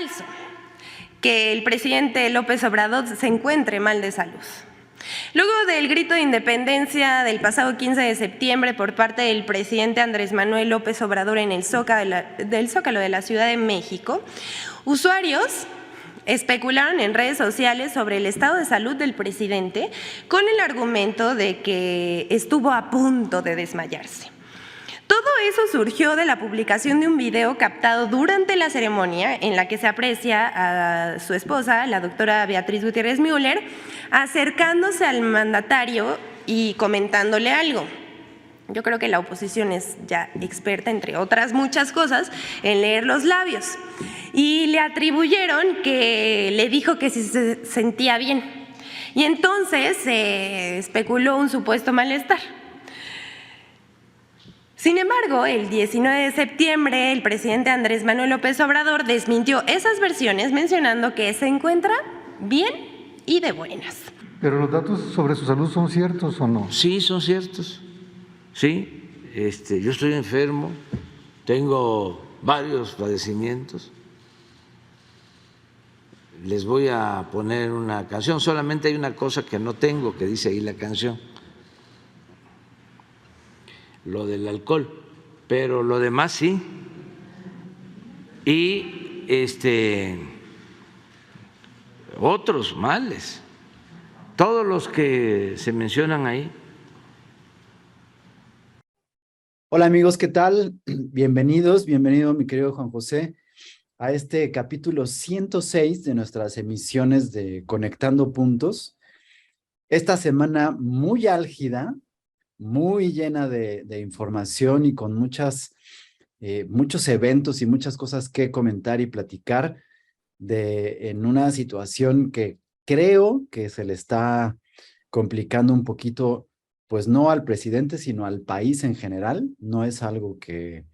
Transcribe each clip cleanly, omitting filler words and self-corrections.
falso que el presidente López Obrador se encuentre mal de salud. Luego del grito de independencia del pasado 15 de septiembre por parte del presidente Andrés Manuel López Obrador en el Zócalo de la Ciudad de México, usuarios especularon en redes sociales sobre el estado de salud del presidente con el argumento de que estuvo a punto de desmayarse. Todo eso surgió de la publicación de un video captado durante la ceremonia en la que se aprecia a su esposa, la doctora Beatriz Gutiérrez Müller, acercándose al mandatario y comentándole algo. Yo creo que la oposición es ya experta, entre otras muchas cosas, en leer los labios. Y le atribuyeron que le dijo que si se sentía bien. Y entonces se especuló un supuesto malestar. Sin embargo, el 19 de septiembre, el presidente Andrés Manuel López Obrador desmintió esas versiones mencionando que se encuentra bien y de buenas. ¿Pero los datos sobre su salud son ciertos o no? Sí, son ciertos. Sí, yo estoy enfermo, tengo varios padecimientos. Les voy a poner una canción, solamente hay una cosa que no tengo, que dice ahí la canción, lo del alcohol, pero lo demás sí. Y otros males, todos los que se mencionan ahí. Hola amigos, ¿qué tal? Bienvenido mi querido Juan José, a este capítulo 106 de nuestras emisiones de Conectando Puntos. Esta semana muy álgida, muy llena de información y con muchos eventos y muchas cosas que comentar y platicar en una situación que creo que se le está complicando un poquito, pues no al presidente, sino al país en general. No es algo que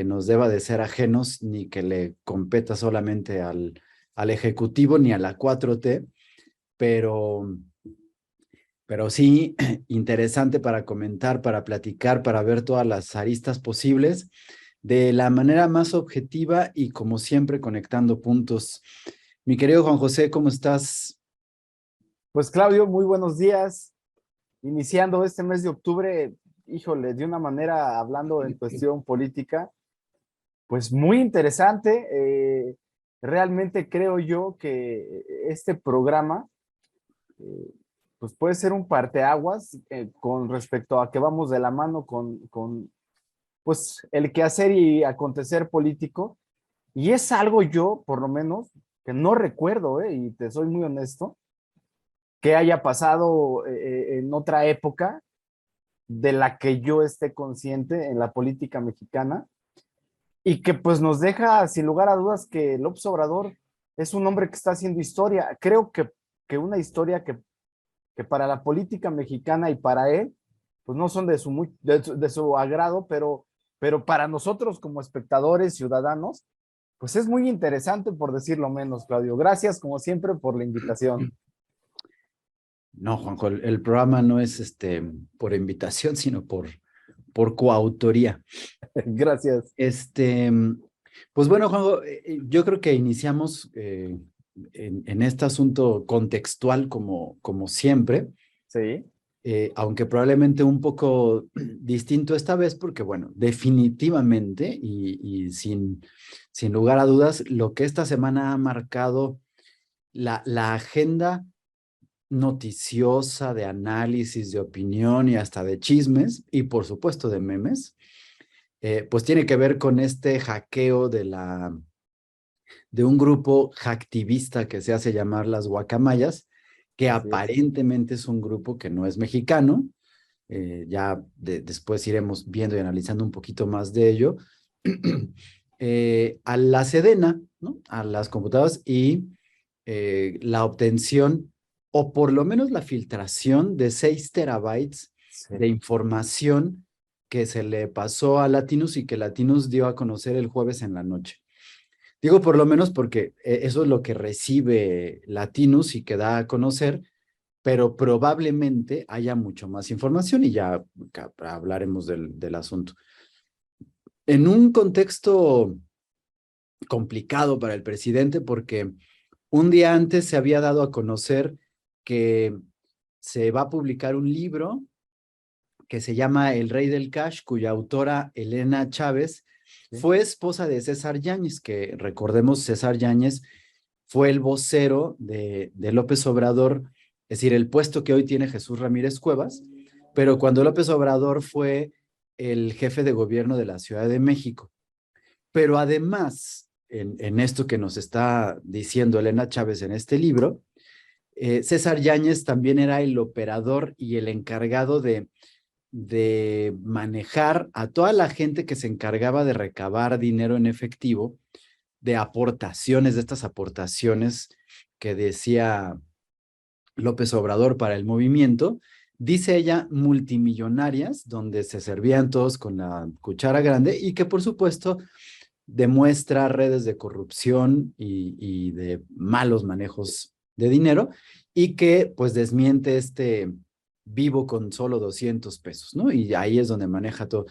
nos deba de ser ajenos ni que le competa solamente al Ejecutivo ni a la 4T, pero sí interesante para comentar, para platicar, para ver todas las aristas posibles de la manera más objetiva y como siempre conectando puntos. Mi querido Juan José, ¿cómo estás? Pues Claudio, muy buenos días. Iniciando este mes de octubre, híjole, de una manera hablando en cuestión política, pues muy interesante. Realmente creo yo que este programa pues puede ser un parteaguas con respecto a que vamos de la mano con pues el quehacer y acontecer político. Y es algo yo, por lo menos, que no recuerdo, y te soy muy honesto, que haya pasado en otra época de la que yo esté consciente en la política mexicana y que pues nos deja sin lugar a dudas que López Obrador es un hombre que está haciendo historia. Creo que una historia que para la política mexicana y para él, pues no son de su agrado, pero para nosotros como espectadores, ciudadanos, pues es muy interesante por decirlo menos, Claudio. Gracias como siempre por la invitación. No, Juanjo, el programa no es por invitación, sino por coautoría. Gracias. Pues bueno, Juanjo, yo creo que iniciamos en este asunto contextual como siempre. Sí. Aunque probablemente un poco distinto esta vez, porque bueno, definitivamente y sin lugar a dudas, lo que esta semana ha marcado la agenda noticiosa de análisis, de opinión y hasta de chismes y por supuesto de memes, pues tiene que ver con este hackeo de un grupo hacktivista que se hace llamar las Guacamayas, que aparentemente es un grupo que no es mexicano. Ya después iremos viendo y analizando un poquito más de ello. A la Sedena, ¿no? A las computadoras y la obtención o por lo menos la filtración de 6 terabytes de información que se le pasó a Latinus y que Latinus dio a conocer el jueves en la noche. Digo por lo menos porque eso es lo que recibe Latinus y que da a conocer, pero probablemente haya mucho más información y ya hablaremos del asunto. En un contexto complicado para el presidente porque un día antes se había dado a conocer que se va a publicar un libro que se llama El Rey del Cash, cuya autora Elena Chávez fue esposa de César Yáñez, que recordemos César Yáñez fue el vocero de López Obrador, es decir, el puesto que hoy tiene Jesús Ramírez Cuevas, pero cuando López Obrador fue el jefe de gobierno de la Ciudad de México. Pero además, en esto que nos está diciendo Elena Chávez en este libro, César Yáñez también era el operador y el encargado de manejar a toda la gente que se encargaba de recabar dinero en efectivo, de aportaciones, de estas aportaciones que decía López Obrador para el movimiento, dice ella multimillonarias, donde se servían todos con la cuchara grande y que por supuesto demuestra redes de corrupción y de malos manejos de dinero y que pues desmiente este vivo con solo 200 pesos, ¿no? Y ahí es donde maneja todo.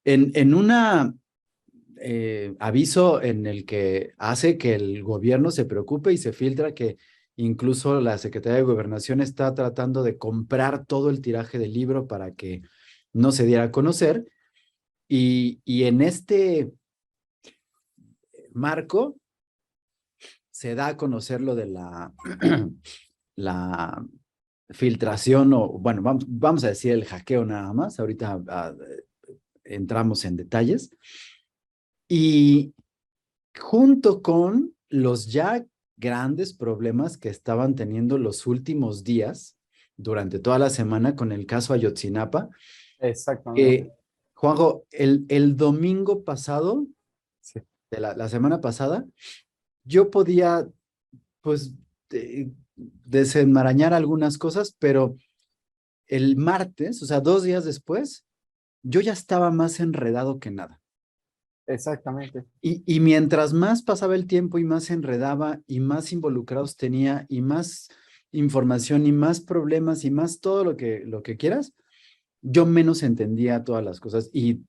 En una aviso en el que hace que el gobierno se preocupe y se filtra que incluso la Secretaría de Gobernación está tratando de comprar todo el tiraje del libro para que no se diera a conocer. Y en este marco se da a conocer lo de la filtración o, bueno, vamos a decir el hackeo nada más. Ahorita entramos en detalles. Y junto con los ya grandes problemas que estaban teniendo los últimos días durante toda la semana con el caso Ayotzinapa. Exactamente. Juanjo, el domingo pasado, Sí. de la semana pasada, yo podía, pues, desenmarañar algunas cosas, pero el martes, o sea, 2 días después, yo ya estaba más enredado que nada. Exactamente. Y mientras más pasaba el tiempo y más se enredaba y más involucrados tenía y más información y más problemas y más todo lo que quieras, yo menos entendía todas las cosas y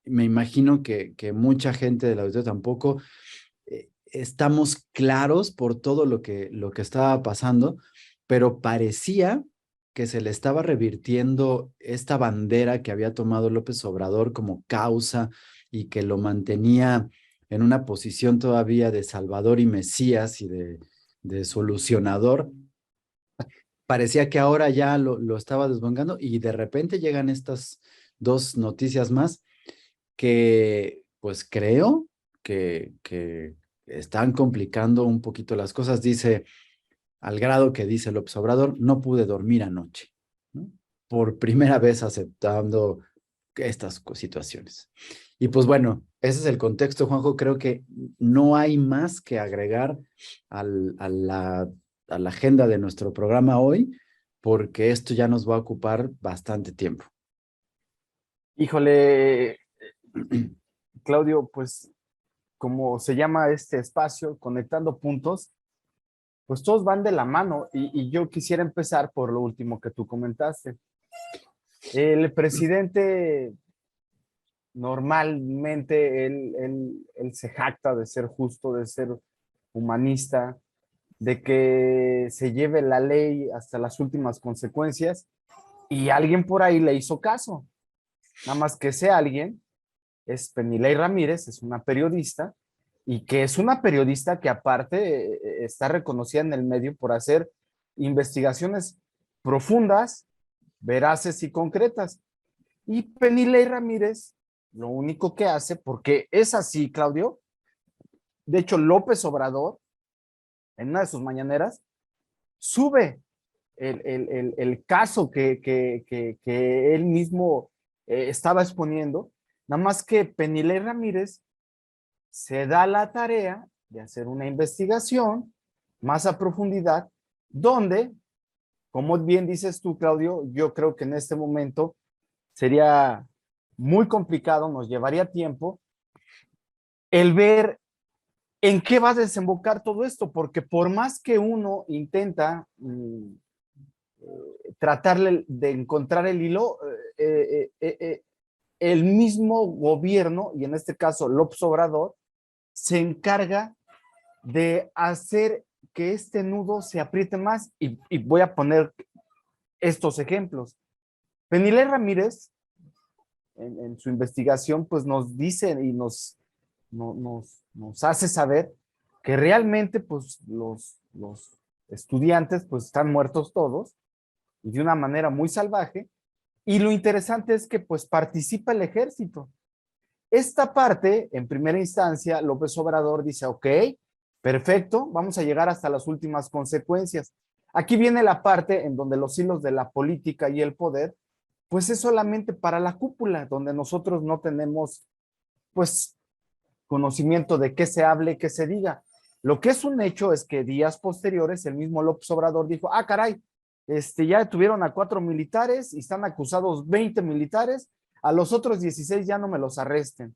me imagino que mucha gente del auditorio tampoco estamos claros por todo lo que estaba pasando, pero parecía que se le estaba revirtiendo esta bandera que había tomado López Obrador como causa y que lo mantenía en una posición todavía de salvador y mesías y de solucionador. Parecía que ahora ya lo estaba desbongando y de repente llegan estas dos noticias más que pues creo que están complicando un poquito las cosas. Dice, al grado que dice López Obrador, no pude dormir anoche, ¿no? Por primera vez aceptando estas situaciones. Y pues bueno, ese es el contexto, Juanjo. Creo que no hay más que agregar a la agenda de nuestro programa hoy, porque esto ya nos va a ocupar bastante tiempo. Híjole, Claudio, pues como se llama este espacio, Conectando Puntos, pues todos van de la mano y yo quisiera empezar por lo último que tú comentaste. El presidente normalmente él se jacta de ser justo, de ser humanista, de que se lleve la ley hasta las últimas consecuencias y alguien por ahí le hizo caso. Nada más que ese alguien es Penilei Ramírez, es una periodista y que es una periodista que aparte está reconocida en el medio por hacer investigaciones profundas, veraces y concretas. Y Penilei Ramírez lo único que hace, porque es así, Claudio, de hecho López Obrador, en una de sus mañaneras, sube el caso que él mismo estaba exponiendo, nada más que Penilei Ramírez se da la tarea de hacer una investigación más a profundidad, donde, como bien dices tú, Claudio, yo creo que en este momento sería muy complicado, nos llevaría tiempo el ver en qué va a desembocar todo esto, porque por más que uno intenta tratarle de encontrar el hilo, el mismo gobierno, y en este caso López Obrador, se encarga de hacer que este nudo se apriete más y voy a poner estos ejemplos. Penilei Ramírez, en su investigación, pues nos dice y nos hace saber que realmente pues los estudiantes pues están muertos todos y de una manera muy salvaje, y lo interesante es que pues participa el ejército. Esta parte, en primera instancia, López Obrador dice, ok, perfecto, vamos a llegar hasta las últimas consecuencias. Aquí viene la parte en donde los hilos de la política y el poder, pues es solamente para la cúpula, donde nosotros no tenemos, pues, conocimiento de qué se hable, qué se diga. Lo que es un hecho es que días posteriores, el mismo López Obrador dijo, ah, caray, ya detuvieron a 4 militares y están acusados 20 militares, a los otros 16 ya no me los arresten.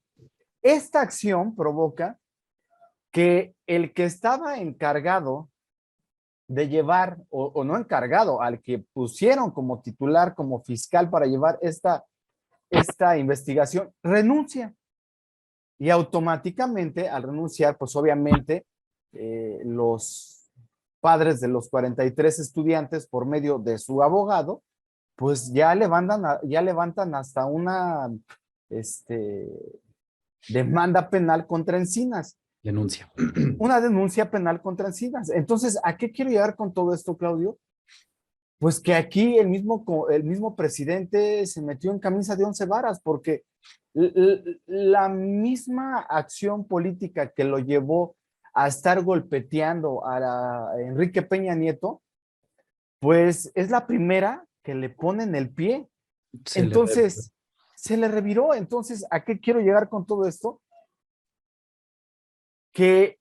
Esta acción provoca que el que estaba encargado de llevar, o no encargado, al que pusieron como titular, como fiscal para llevar esta investigación, renuncia. Y automáticamente, al renunciar, pues obviamente los padres de los 43 estudiantes, por medio de su abogado, pues ya levantan hasta una demanda penal contra Encinas. Denuncia. Una denuncia penal contra Encinas. Entonces, ¿a qué quiero llegar con todo esto, Claudio? Pues que aquí el mismo presidente se metió en camisa de 11 varas, porque la misma acción política que lo llevó a estar golpeteando a Enrique Peña Nieto, pues es la primera que le pone en el pie. Entonces, se le reviró. Entonces, ¿a qué quiero llegar con todo esto? Que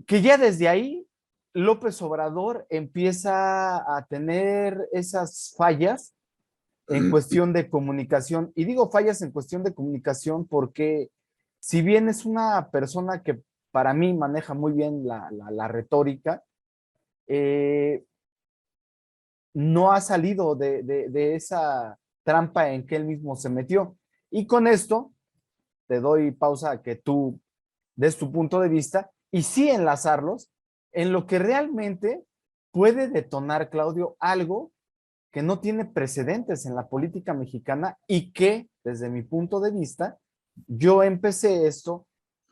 ya desde ahí López Obrador empieza a tener esas fallas en cuestión de comunicación. Y digo fallas en cuestión de comunicación porque si bien es una persona que para mí maneja muy bien la retórica, no ha salido de esa trampa en que él mismo se metió. Y con esto te doy pausa a que tú des tu punto de vista y sí enlazarlos en lo que realmente puede detonar, Claudio, algo que no tiene precedentes en la política mexicana y que, desde mi punto de vista, yo empecé esto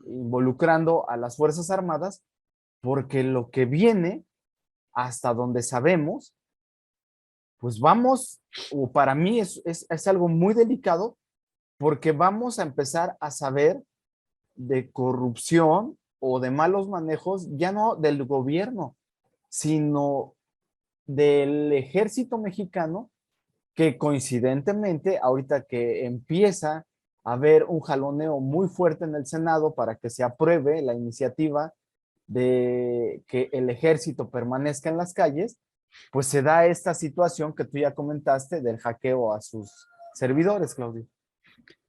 involucrando a las Fuerzas Armadas porque lo que viene, hasta donde sabemos, pues vamos, o para mí es algo muy delicado porque vamos a empezar a saber de corrupción o de malos manejos, ya no del gobierno, sino del ejército mexicano, que coincidentemente, ahorita que empieza a haber un jaloneo muy fuerte en el Senado para que se apruebe la iniciativa de que el ejército permanezca en las calles, pues se da esta situación que tú ya comentaste del hackeo a sus servidores, Claudio.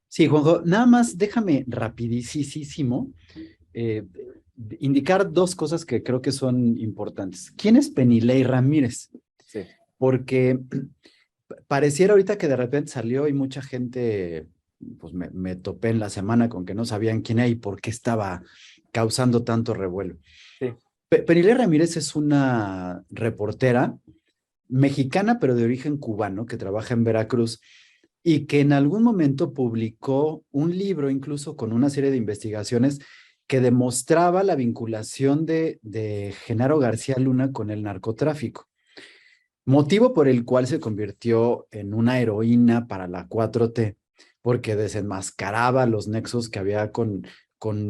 Sí, Juanjo, nada más déjame rapidísimo indicar dos cosas que creo que son importantes. ¿Quién es Penilei Ramírez? Sí. Porque pareciera ahorita que de repente salió y mucha gente, pues me topé en la semana con que no sabían quién era y por qué estaba causando tanto revuelo. Sí. Penilei Ramírez es una reportera mexicana, pero de origen cubano, que trabaja en Veracruz y que en algún momento publicó un libro incluso con una serie de investigaciones que demostraba la vinculación de Genaro García Luna con el narcotráfico, motivo por el cual se convirtió en una heroína para la 4T, porque desenmascaraba los nexos que había con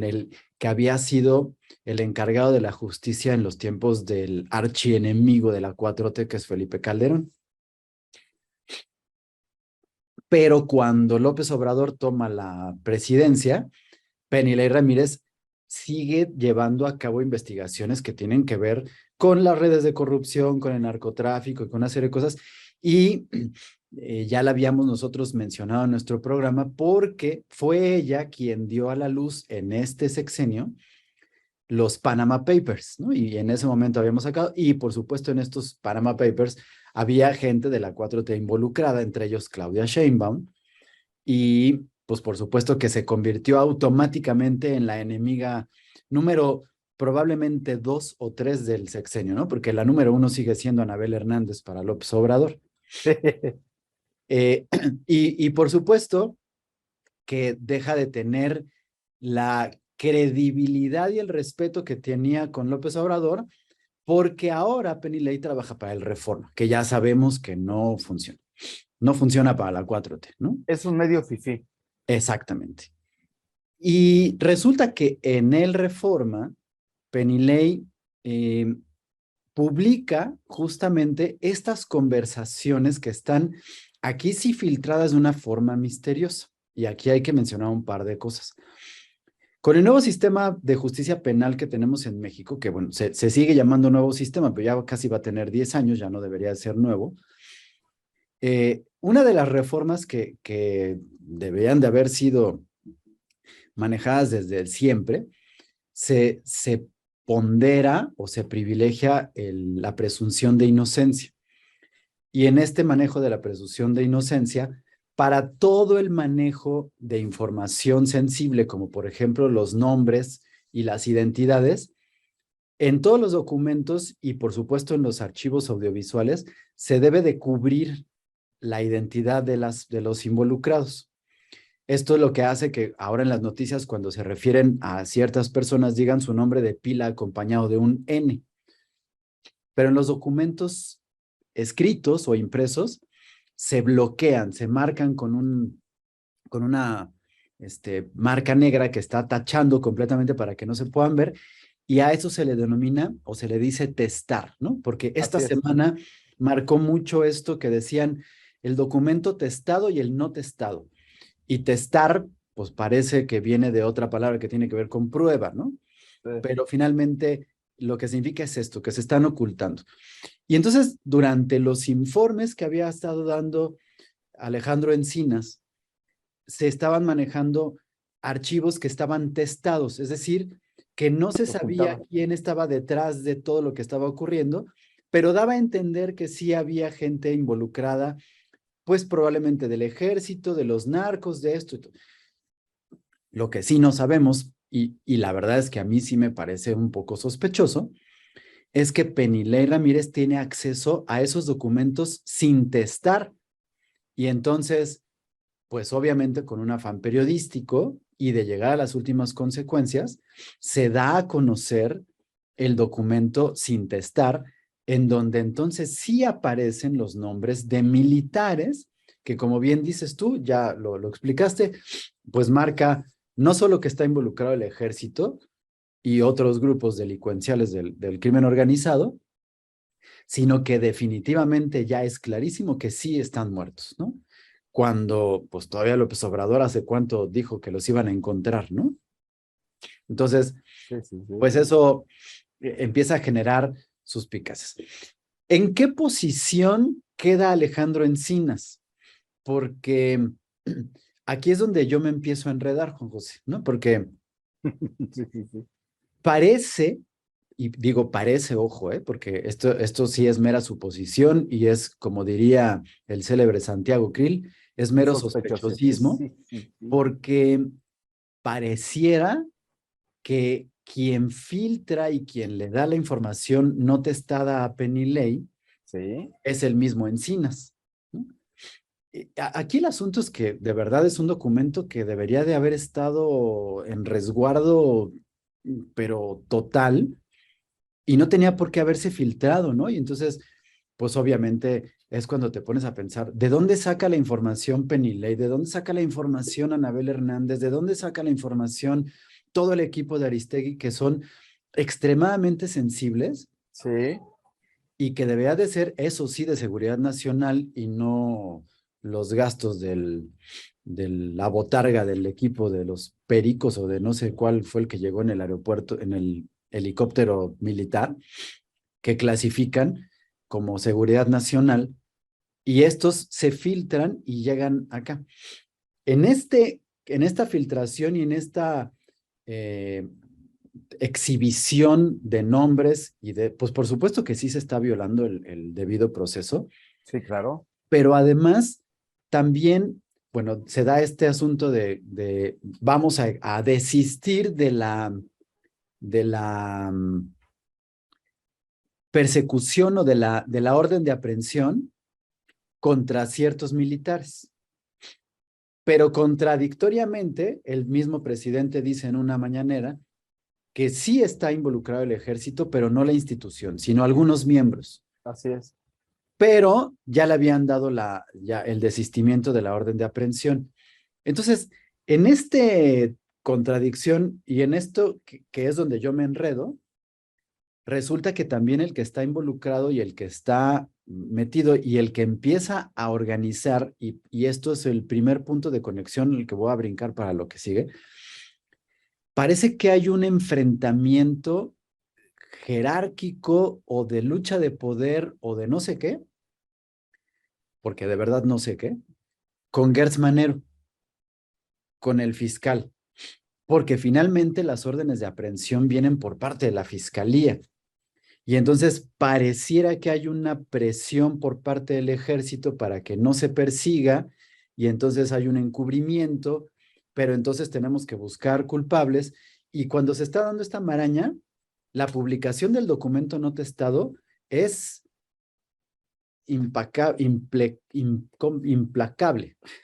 el que había sido el encargado de la justicia en los tiempos del archienemigo de la 4T, que es Felipe Calderón. Pero cuando López Obrador toma la presidencia, Penilei Ramírez sigue llevando a cabo investigaciones que tienen que ver con las redes de corrupción, con el narcotráfico y con una serie de cosas. Y ya la habíamos nosotros mencionado en nuestro programa porque fue ella quien dio a la luz en este sexenio los Panama Papers, ¿no? Y en ese momento habíamos sacado, y por supuesto en estos Panama Papers había gente de la 4T involucrada, entre ellos Claudia Sheinbaum, y pues por supuesto que se convirtió automáticamente en la enemiga número probablemente 2 o 3 del sexenio, ¿no? Porque la número 1 sigue siendo Anabel Hernández para López Obrador. Y por supuesto que deja de tener la credibilidad y el respeto que tenía con López Obrador, porque ahora Penny Ley trabaja para el Reforma, que ya sabemos que no funciona. No funciona para la 4T, ¿no? Es un medio fifí. Exactamente. Y resulta que en el Reforma, Penny Ley publica justamente estas conversaciones que están aquí sí filtradas de una forma misteriosa. Y aquí hay que mencionar un par de cosas. Con el nuevo sistema de justicia penal que tenemos en México, que bueno, se sigue llamando nuevo sistema, pero ya casi va a tener 10 años, ya no debería ser nuevo. Una de las reformas que deberían de haber sido manejadas desde siempre, se pondera o se privilegia la presunción de inocencia. Y en este manejo de la presunción de inocencia, para todo el manejo de información sensible, como por ejemplo los nombres y las identidades, en todos los documentos y por supuesto en los archivos audiovisuales, se debe de cubrir la identidad de los involucrados. Esto es lo que hace que ahora en las noticias, cuando se refieren a ciertas personas, digan su nombre de pila acompañado de un N. Pero en los documentos escritos o impresos, se bloquean, se marcan con una marca negra que está tachando completamente para que no se puedan ver, y a eso se le denomina o se le dice testar, ¿no? Porque esta semana marcó mucho esto que decían el documento testado y el no testado. Y testar, pues parece que viene de otra palabra que tiene que ver con prueba, ¿no? Sí. Pero finalmente lo que significa es esto, que se están ocultando. Y entonces, durante los informes que había estado dando Alejandro Encinas, se estaban manejando archivos que estaban testados, es decir, que no se sabía quién estaba detrás de todo lo que estaba ocurriendo, pero daba a entender que sí había gente involucrada, pues probablemente del ejército, de los narcos, de esto y todo. Lo que sí no sabemos, y la verdad es que a mí sí me parece un poco sospechoso, es que Penny Ley Ramírez tiene acceso a esos documentos sin testar. Y entonces, pues obviamente con un afán periodístico y de llegar a las últimas consecuencias, se da a conocer el documento sin testar, en donde entonces sí aparecen los nombres de militares, que como bien dices tú, ya lo explicaste, pues marca no solo que está involucrado el ejército y otros grupos delincuenciales del crimen organizado, sino que definitivamente ya es clarísimo que sí están muertos, ¿no? Cuando, pues todavía López Obrador hace cuánto dijo que los iban a encontrar, ¿no? Entonces, pues eso empieza a generar suspicacias. ¿En qué posición queda Alejandro Encinas? Porque aquí es donde yo me empiezo a enredar, Juan José, ¿no? Porque parece, y digo parece, ojo, porque esto sí es mera suposición y es, como diría el célebre Santiago Krill, es mero sospechosismo, porque pareciera que quien filtra y quien le da la información no testada a Penny Ley es el mismo Encinas, ¿no? Aquí el asunto es que de verdad es un documento que debería de haber estado en resguardo, pero total, y no tenía por qué haberse filtrado, ¿no? Y entonces, pues obviamente es cuando te pones a pensar, ¿de dónde saca la información Penny Ley? ¿De dónde saca la información Anabel Hernández? ¿De dónde saca la información todo el equipo de Aristegui, que son extremadamente sensibles? Sí. Y que debería de ser, eso sí, de seguridad nacional y no los gastos de la botarga del equipo de los pericos o de no sé cuál fue el que llegó en el aeropuerto, en el helicóptero militar, que clasifican como seguridad nacional, y estos se filtran y llegan acá. En esta filtración y en esta exhibición de nombres y pues por supuesto que sí se está violando el debido proceso. Sí, claro. Pero además también bueno, se da este asunto de vamos a desistir de la persecución o de la orden de aprehensión contra ciertos militares. Pero contradictoriamente, el mismo presidente dice en una mañanera que sí está involucrado el ejército, pero no la institución, sino algunos miembros. Así es. Pero ya le habían dado ya el desistimiento de la orden de aprehensión. Entonces, en este contradicción y en esto que es donde yo me enredo, resulta que también el que está involucrado y el que está metido y el que empieza a organizar, y esto es el primer punto de conexión, el que voy a brincar para lo que sigue, parece que hay un enfrentamiento jerárquico o de lucha de poder o de no sé qué, porque de verdad no sé qué, con Gertz Manero, con el fiscal, porque finalmente las órdenes de aprehensión vienen por parte de la fiscalía. Y entonces pareciera que hay una presión por parte del ejército para que no se persiga, y entonces hay un encubrimiento, pero entonces tenemos que buscar culpables. Y cuando se está dando esta maraña, la publicación del documento no testado es implacable,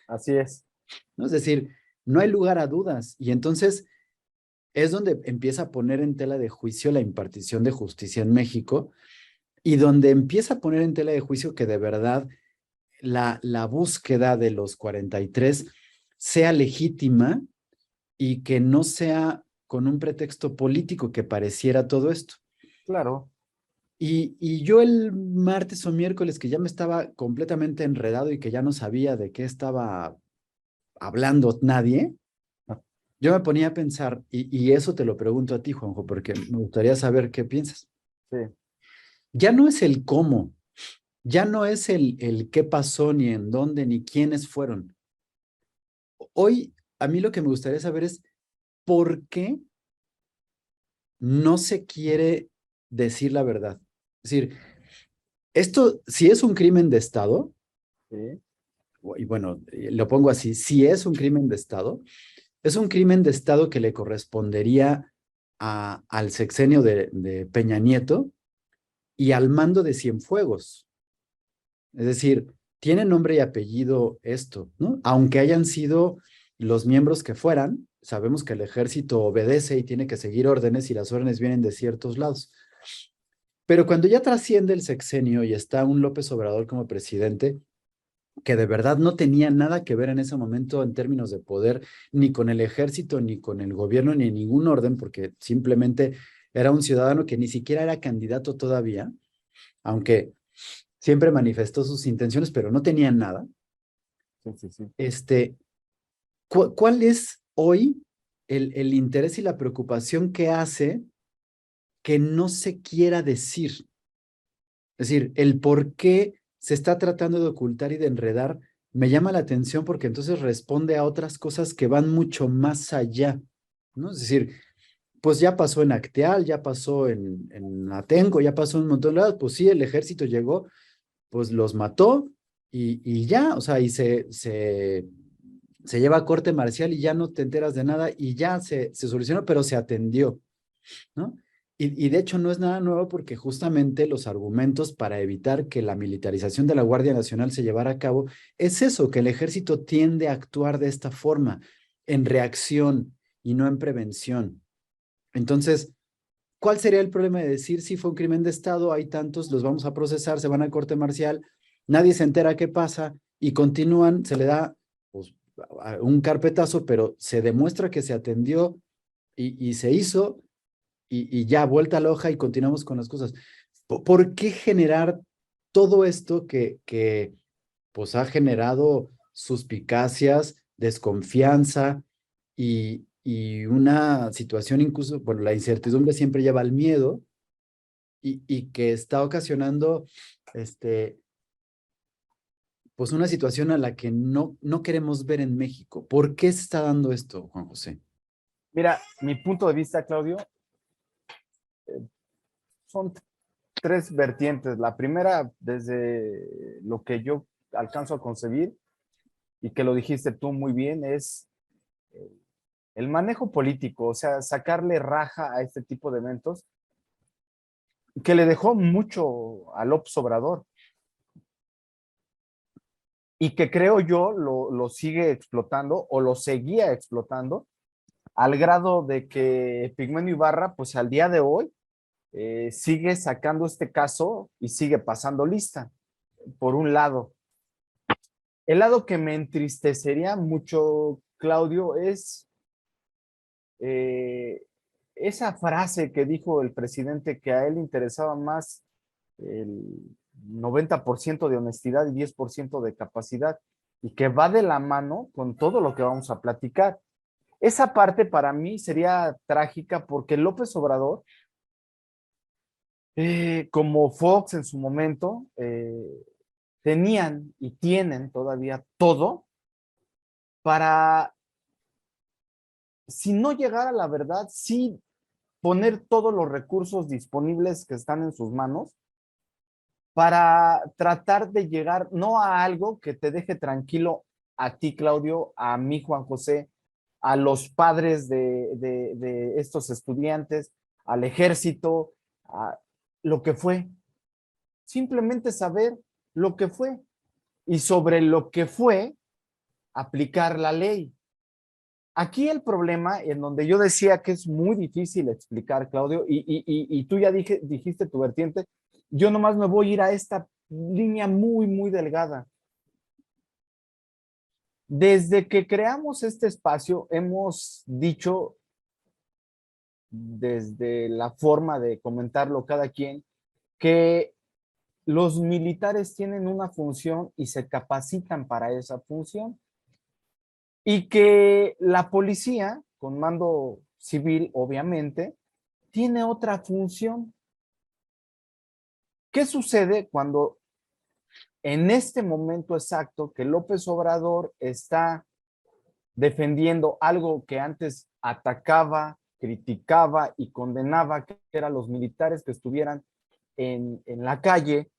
Así es. ¿no? Es decir, no hay lugar a dudas. Y entonces es donde empieza a poner en tela de juicio la impartición de justicia en México, y donde empieza a poner en tela de juicio que de verdad la búsqueda de los 43 sea legítima y que no sea con un pretexto político que pareciera todo esto. Claro. Y yo el martes o miércoles, que ya me estaba completamente enredado y que ya no sabía de qué estaba hablando nadie, yo me ponía a pensar, y eso te lo pregunto a ti, Juanjo, porque me gustaría saber qué piensas. Sí. Ya no es el cómo, ya no es el qué pasó, ni en dónde, ni quiénes fueron. Hoy, a mí lo que me gustaría saber es por qué no se quiere decir la verdad. Es decir, esto, si es un crimen de Estado, Sí. y bueno, lo pongo así, si es un crimen de Estado, es un crimen de Estado que le correspondería al sexenio de Peña Nieto y al mando de Cienfuegos. Es decir, tiene nombre y apellido esto, ¿no? Aunque hayan sido los miembros que fueran, sabemos que el ejército obedece y tiene que seguir órdenes, y las órdenes vienen de ciertos lados. Pero cuando ya trasciende el sexenio y está un López Obrador como presidente, que de verdad no tenía nada que ver en ese momento en términos de poder, ni con el ejército, ni con el gobierno, ni en ningún orden, porque simplemente era un ciudadano que ni siquiera era candidato todavía, aunque siempre manifestó sus intenciones, pero no tenía nada. Sí, sí, sí. ¿Cuál es hoy el interés y la preocupación que hace que no se quiera decir? Es decir, el por qué se está tratando de ocultar y de enredar me llama la atención, porque entonces responde a otras cosas que van mucho más allá, ¿no? Es decir, pues ya pasó en Acteal, ya pasó en Atenco, ya pasó en un montón de lados. Pues sí, el ejército llegó, pues los mató y ya, o sea, y se lleva a corte marcial y ya no te enteras de nada y ya se solucionó, pero se atendió, ¿no? Y de hecho no es nada nuevo, porque justamente los argumentos para evitar que la militarización de la Guardia Nacional se llevara a cabo es eso, que el ejército tiende a actuar de esta forma, en reacción y no en prevención. Entonces, ¿cuál sería el problema de decir si fue un crimen de Estado? Hay tantos, los vamos a procesar, se van a corte marcial, nadie se entera qué pasa y continúan, se le da pues, un carpetazo, pero se demuestra que se atendió y se hizo, y ya vuelta a la hoja y continuamos con las cosas. ¿Por qué generar todo esto que pues ha generado suspicacias, desconfianza y una situación, incluso, bueno, la incertidumbre siempre lleva al miedo, y que está ocasionando pues una situación a la que no queremos ver en México? ¿Por qué se está dando esto, Juan José? Mira, mi punto de vista, Claudio, son tres vertientes. La primera, desde lo que yo alcanzo a concebir, y que lo dijiste tú muy bien, es el manejo político, o sea, sacarle raja a este tipo de eventos que le dejó mucho a López Obrador y que creo yo lo sigue explotando o lo seguía explotando al grado de que Pigmenio Ibarra, pues al día de hoy, sigue sacando este caso y sigue pasando lista, por un lado. El lado que me entristecería mucho, Claudio, es esa frase que dijo el presidente que a él le interesaba más el 90% de honestidad y 10% de capacidad, y que va de la mano con todo lo que vamos a platicar. Esa parte para mí sería trágica porque López Obrador, como Fox en su momento, tenían y tienen todavía todo para, si no llegar a la verdad, sí poner todos los recursos disponibles que están en sus manos para tratar de llegar no a algo que te deje tranquilo a ti, Claudio, a mí, Juan José, a los padres de estos estudiantes, al ejército, a lo que fue. Simplemente saber lo que fue y sobre lo que fue, aplicar la ley. Aquí el problema, en donde yo decía que es muy difícil explicar, Claudio, y tú ya dijiste tu vertiente, yo nomás me voy a ir a esta línea muy, muy delgada. Desde que creamos este espacio, hemos dicho, desde la forma de comentarlo cada quien, que los militares tienen una función y se capacitan para esa función. Y que la policía, con mando civil, obviamente, tiene otra función. ¿Qué sucede cuando en este momento exacto que López Obrador está defendiendo algo que antes atacaba, criticaba y condenaba, que eran los militares que estuvieran en la calle,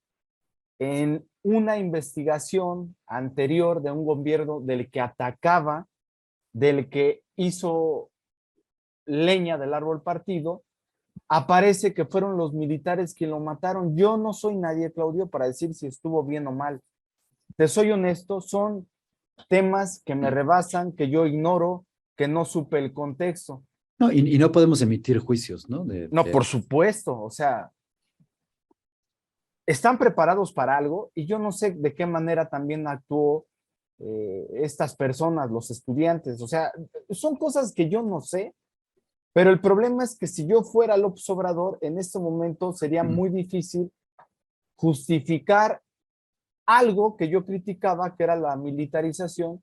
en una investigación anterior de un gobierno del que atacaba, del que hizo leña del árbol partido, aparece que fueron los militares quienes lo mataron? Yo no soy nadie, Claudio, para decir si estuvo bien o mal. Te soy honesto, son temas que me rebasan, que yo ignoro, que no supe el contexto. No, y no podemos emitir juicios, ¿no? No, por supuesto, o sea, están preparados para algo y yo no sé de qué manera también actuó estas personas, los estudiantes, o sea, son cosas que yo no sé, pero el problema es que si yo fuera López Obrador, en este momento sería muy difícil justificar algo que yo criticaba, que era la militarización,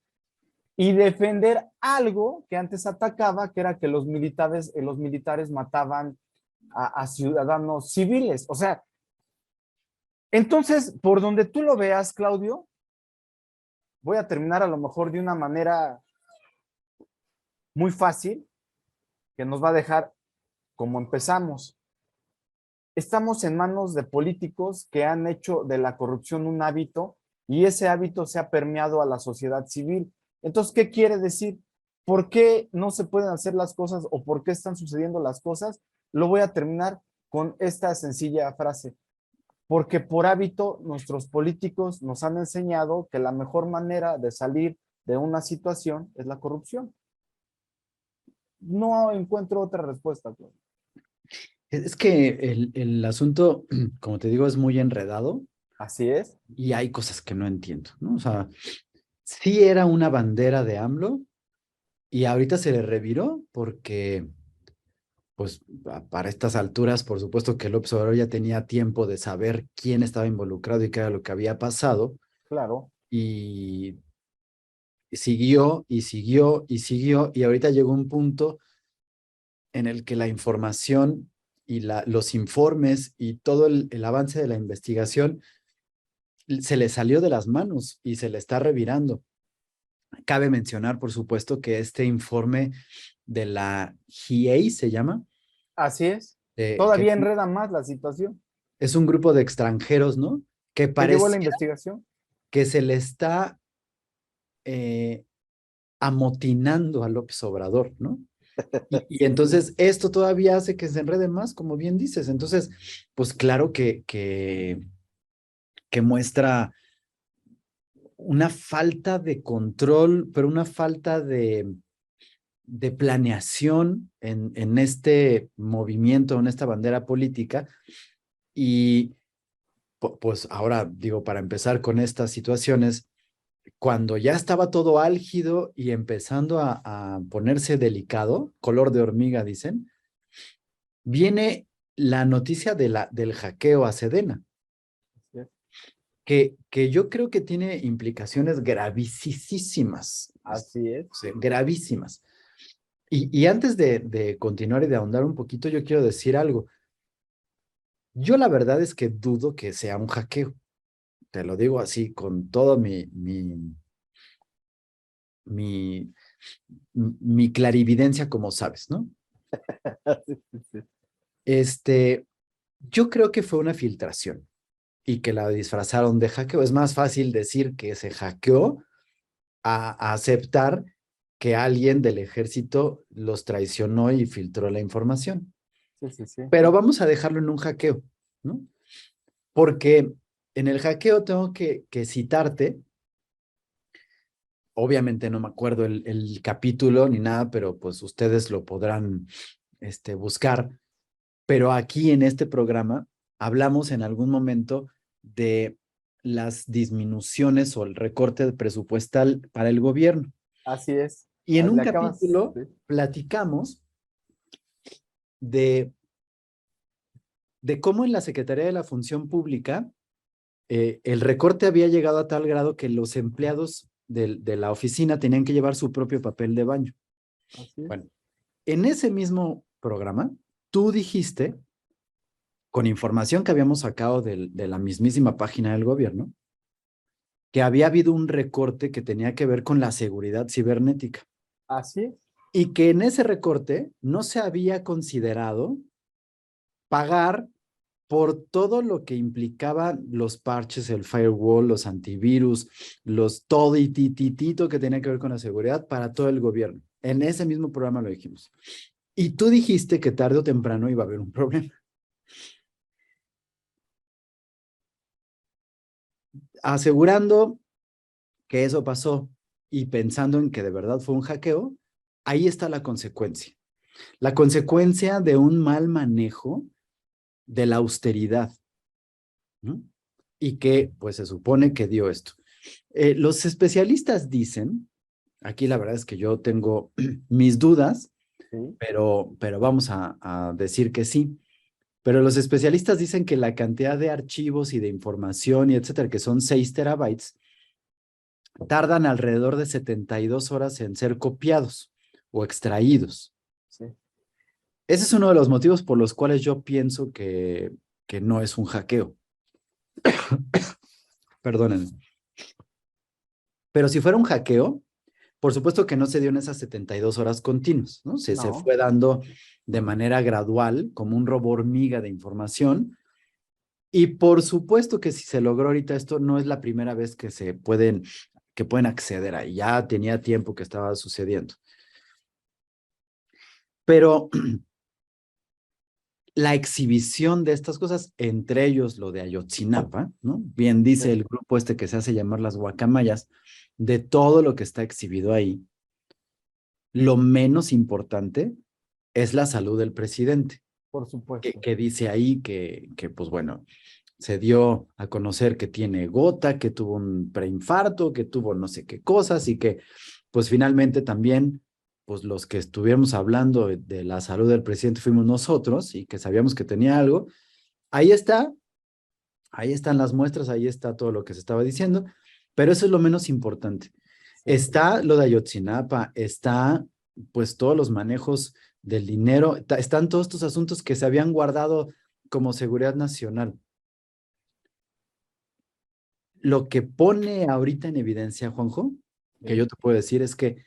y defender algo que antes atacaba, que era que los militares mataban a ciudadanos civiles. O sea, entonces, por donde tú lo veas, Claudio, voy a terminar a lo mejor de una manera muy fácil, que nos va a dejar como empezamos. Estamos en manos de políticos que han hecho de la corrupción un hábito y ese hábito se ha permeado a la sociedad civil. Entonces, ¿qué quiere decir? ¿Por qué no se pueden hacer las cosas o por qué están sucediendo las cosas? Lo voy a terminar con esta sencilla frase. Porque por hábito nuestros políticos nos han enseñado que la mejor manera de salir de una situación es la corrupción. No encuentro otra respuesta. Es que el asunto, como te digo, es muy enredado Así es. y hay cosas que no entiendo, ¿no? O sea, sí era una bandera de AMLO y ahorita se le reviró porque, pues, para estas alturas, por supuesto que López Obrador ya tenía tiempo de saber quién estaba involucrado y qué era lo que había pasado Claro. y siguió y siguió y siguió y ahorita llegó un punto en el que la información y los informes y todo el avance de la investigación se le salió de las manos y se le está revirando. Cabe mencionar, por supuesto, que este informe de la GIEI se llama. Así es. Que Todavía enreda más la situación. es un grupo de extranjeros, ¿no? Que ¿Qué llevó la parece investigación? que se le está amotinando a López Obrador, ¿no? Y entonces esto todavía hace que se enrede más, como bien dices. Entonces, pues claro que muestra una falta de control, pero una falta de planeación en este movimiento, en esta bandera política. Y pues ahora digo, para empezar con estas situaciones, cuando ya estaba todo álgido y empezando a ponerse delicado, color de hormiga dicen, viene la noticia del hackeo a Sedena, que yo creo que tiene implicaciones gravísimas. Así es. Sí, gravísimas. Y antes de continuar y de ahondar un poquito, yo quiero decir algo. Yo la verdad es que dudo que sea un hackeo. Te lo digo así con todo mi clarividencia, como sabes, ¿no? Yo creo que fue una filtración y que la disfrazaron de hackeo. Es más fácil decir que se hackeó a aceptar que alguien del ejército los traicionó y filtró la información. Sí. Pero vamos a dejarlo en un hackeo, ¿no? Porque en el hackeo tengo que citarte. Obviamente no me acuerdo el capítulo ni nada, pero pues ustedes lo podrán buscar. Pero aquí en este programa hablamos en algún momento de las disminuciones o el recorte presupuestal para el gobierno. Así es. Y en un Le acabas, capítulo sí. platicamos de cómo en la Secretaría de la Función Pública el recorte había llegado a tal grado que los empleados de la oficina tenían que llevar su propio papel de baño. Así es. Bueno, en ese mismo programa, tú dijiste, con información que habíamos sacado de la mismísima página del gobierno, que había habido un recorte que tenía que ver con la seguridad cibernética. Así es. Y que en ese recorte no se había considerado pagar por todo lo que implicaba los parches, el firewall, los antivirus, todo y tititito que tenía que ver con la seguridad para todo el gobierno. En ese mismo programa lo dijimos. Y tú dijiste que tarde o temprano iba a haber un problema. Asegurando que eso pasó y pensando en que de verdad fue un hackeo, ahí está la consecuencia. La consecuencia de un mal manejo de la austeridad, ¿no? Y que pues se supone que dio esto. Los especialistas dicen, aquí la verdad es que yo tengo mis dudas, Sí. pero vamos a decir que sí. Pero los especialistas dicen que la cantidad de archivos y de información y etcétera, que son 6 terabytes, tardan alrededor de 72 horas en ser copiados o extraídos. Sí. Ese es uno de los motivos por los cuales yo pienso que no es un hackeo. Perdónenme. Pero si fuera un hackeo, por supuesto que no se dio en esas 72 horas continuas, ¿no? Se fue dando de manera gradual, como un robo hormiga de información. Y por supuesto que si se logró ahorita esto, no es la primera vez que pueden acceder ahí. Ya tenía tiempo que estaba sucediendo. Pero la exhibición de estas cosas, entre ellos lo de Ayotzinapa, ¿no? Bien dice el grupo que se hace llamar las guacamayas, de todo lo que está exhibido ahí, lo menos importante es la salud del presidente. Por supuesto. Que dice ahí que pues bueno, se dio a conocer que tiene gota, que tuvo un preinfarto, que tuvo no sé qué cosas y que pues finalmente también pues los que estuvimos hablando de la salud del presidente fuimos nosotros y que sabíamos que tenía algo. Ahí está, ahí están las muestras, ahí está todo lo que se estaba diciendo, pero eso es lo menos importante. Está lo de Ayotzinapa, está pues todos los manejos del dinero, están todos estos asuntos que se habían guardado como seguridad nacional. Lo que pone ahorita en evidencia, Juanjo, que yo te puedo decir es que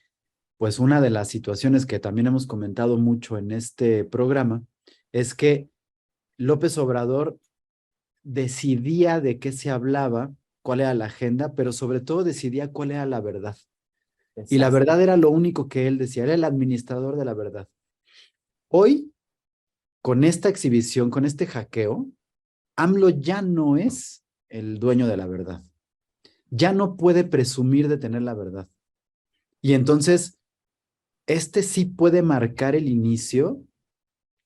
pues una de las situaciones que también hemos comentado mucho en este programa es que López Obrador decidía de qué se hablaba, cuál era la agenda, pero sobre todo decidía cuál era la verdad. Y la Exacto. verdad era lo único que él decía, era el administrador de la verdad. Hoy, con esta exhibición, con este hackeo, AMLO ya no es el dueño de la verdad. Ya no puede presumir de tener la verdad. Y entonces, este sí puede marcar el inicio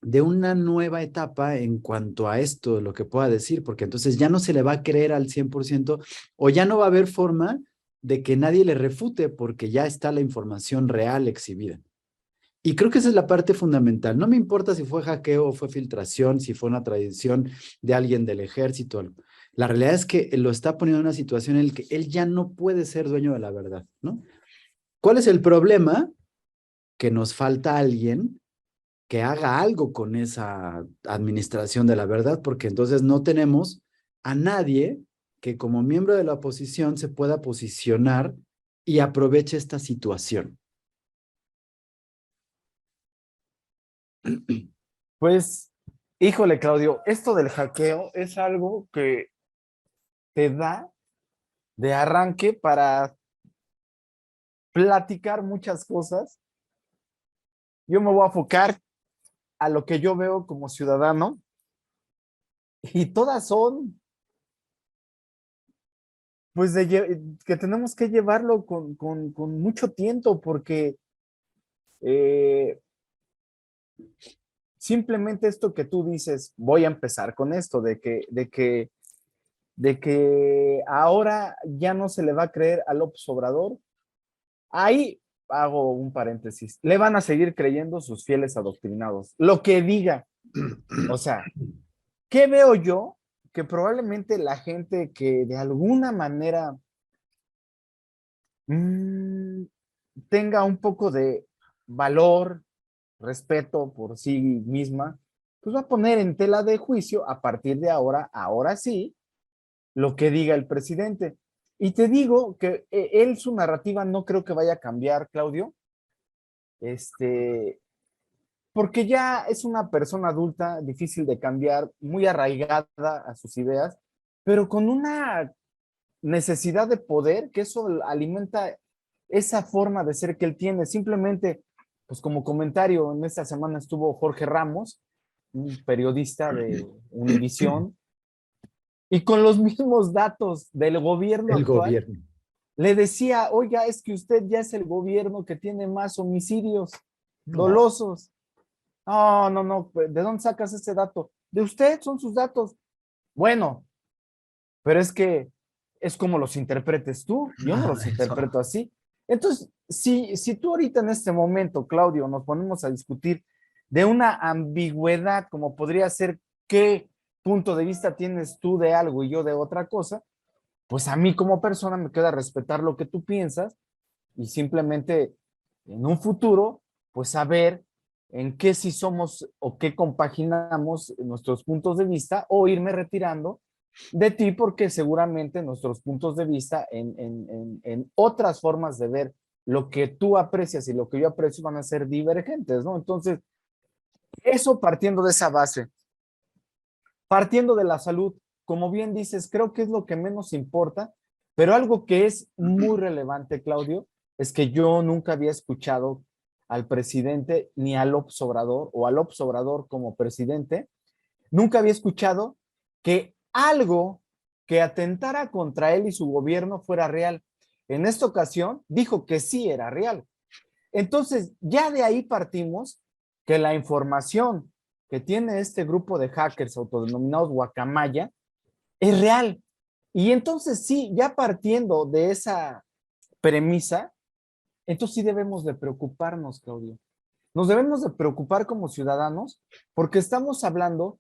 de una nueva etapa en cuanto a esto, lo que pueda decir, porque entonces ya no se le va a creer al 100% o ya no va a haber forma de que nadie le refute porque ya está la información real exhibida. Y creo que esa es la parte fundamental. No me importa si fue hackeo o fue filtración, si fue una tradición de alguien del ejército. La realidad es que lo está poniendo en una situación en la que él ya no puede ser dueño de la verdad, ¿no? ¿Cuál es el problema? Que nos falta alguien que haga algo con esa administración de la verdad, porque entonces no tenemos a nadie que como miembro de la oposición se pueda posicionar y aproveche esta situación. Pues, híjole, Claudio, esto del hackeo es algo que te da de arranque para platicar muchas cosas. Yo me voy a enfocar a lo que yo veo como ciudadano y todas son, pues, que tenemos que llevarlo con mucho tiempo porque eh, simplemente esto que tú dices, voy a empezar con esto, de que ahora ya no se le va a creer a López Obrador. Ahí hago un paréntesis. Le van a seguir creyendo sus fieles adoctrinados. Lo que diga. O sea, ¿qué veo yo? Que probablemente la gente que de alguna manera mmm, tenga un poco de valor, respeto por sí misma, pues va a poner en tela de juicio a partir de ahora sí, lo que diga el presidente. Y te digo que él, su narrativa no creo que vaya a cambiar, Claudio, porque ya es una persona adulta, difícil de cambiar, muy arraigada a sus ideas, pero con una necesidad de poder que eso alimenta esa forma de ser que él tiene. Simplemente, pues como comentario, en esta semana estuvo Jorge Ramos, un periodista de Univisión, y con los mismos datos del gobierno El actual, gobierno. le decía, oiga, es que usted ya es el gobierno que tiene más homicidios No. dolosos. No, no, no, ¿de dónde sacas ese dato? De usted, son sus datos. Bueno, pero es que es como los interpretes tú, yo no los interpreto así. Entonces, si tú ahorita en este momento, Claudio, nos ponemos a discutir de una ambigüedad, como podría ser qué punto de vista tienes tú de algo y yo de otra cosa, pues a mí como persona me queda respetar lo que tú piensas y simplemente en un futuro, pues saber en qué sí somos o qué compaginamos nuestros puntos de vista o irme retirando de ti porque seguramente nuestros puntos de vista en otras formas de ver lo que tú aprecias y lo que yo aprecio van a ser divergentes, ¿no? Entonces, eso partiendo de esa base, partiendo de la salud, como bien dices, creo que es lo que menos importa, pero algo que es muy relevante, Claudio, es que yo nunca había escuchado al presidente ni a López Obrador o a López Obrador como presidente, nunca había escuchado que algo que atentara contra él y su gobierno fuera real. En esta ocasión dijo que sí era real. Entonces, ya de ahí partimos que la información que tiene este grupo de hackers autodenominados Guacamaya es real. Y entonces sí, ya partiendo de esa premisa, entonces sí debemos de preocuparnos, Claudio. Nos debemos de preocupar como ciudadanos porque estamos hablando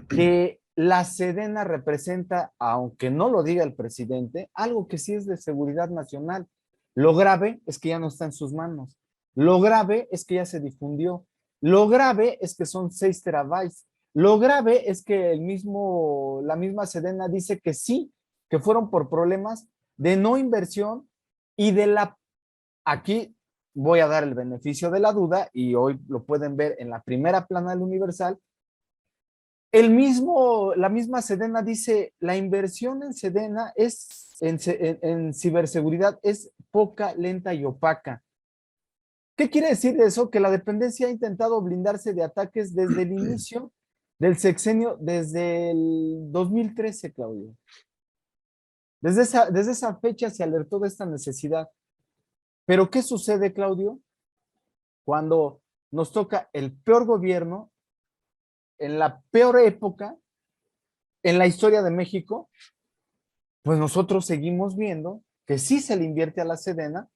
que la Sedena representa, aunque no lo diga el presidente, algo que sí es de seguridad nacional. Lo grave es que ya no está en sus manos. Lo grave es que ya se difundió. Lo grave es que son 6 terabytes. Lo grave es que la misma Sedena dice que sí, que fueron por problemas de no inversión y aquí voy a dar el beneficio de la duda y hoy lo pueden ver en la primera plana del Universal, La misma Sedena dice, la inversión en Sedena en ciberseguridad es poca, lenta y opaca. ¿Qué quiere decir eso? Que la dependencia ha intentado blindarse de ataques desde el inicio del sexenio, desde el 2013, Claudio. Desde esa fecha se alertó de esta necesidad. Pero ¿qué sucede, Claudio? Cuando nos toca el peor gobierno, en la peor época, en la historia de México, pues nosotros seguimos viendo que sí se le invierte a la Sedena,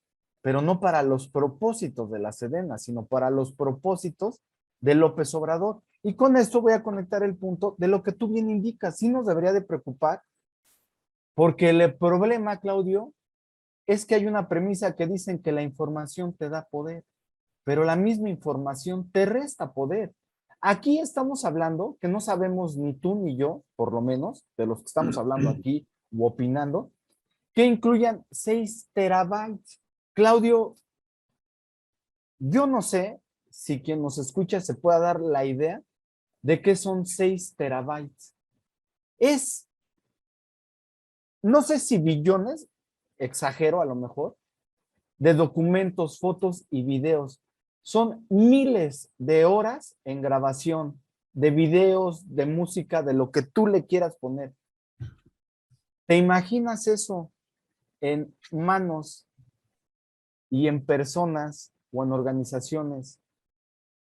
pero no para los propósitos de la Sedena, sino para los propósitos de López Obrador. Y con esto voy a conectar el punto de lo que tú bien indicas. Sí nos debería de preocupar, porque el problema, Claudio, es que hay una premisa que dicen que la información te da poder, pero la misma información te resta poder. Aquí estamos hablando que no sabemos ni tú ni yo, por lo menos, de los que estamos hablando aquí u opinando, que incluyan 6 terabytes. Claudio, yo no sé si quien nos escucha se pueda dar la idea de qué son 6 terabytes. No sé si billones, exagero a lo mejor, de documentos, fotos y videos. Son miles de horas en grabación, de videos, de música, de lo que tú le quieras poner. ¿Te imaginas eso en manos y en personas o en organizaciones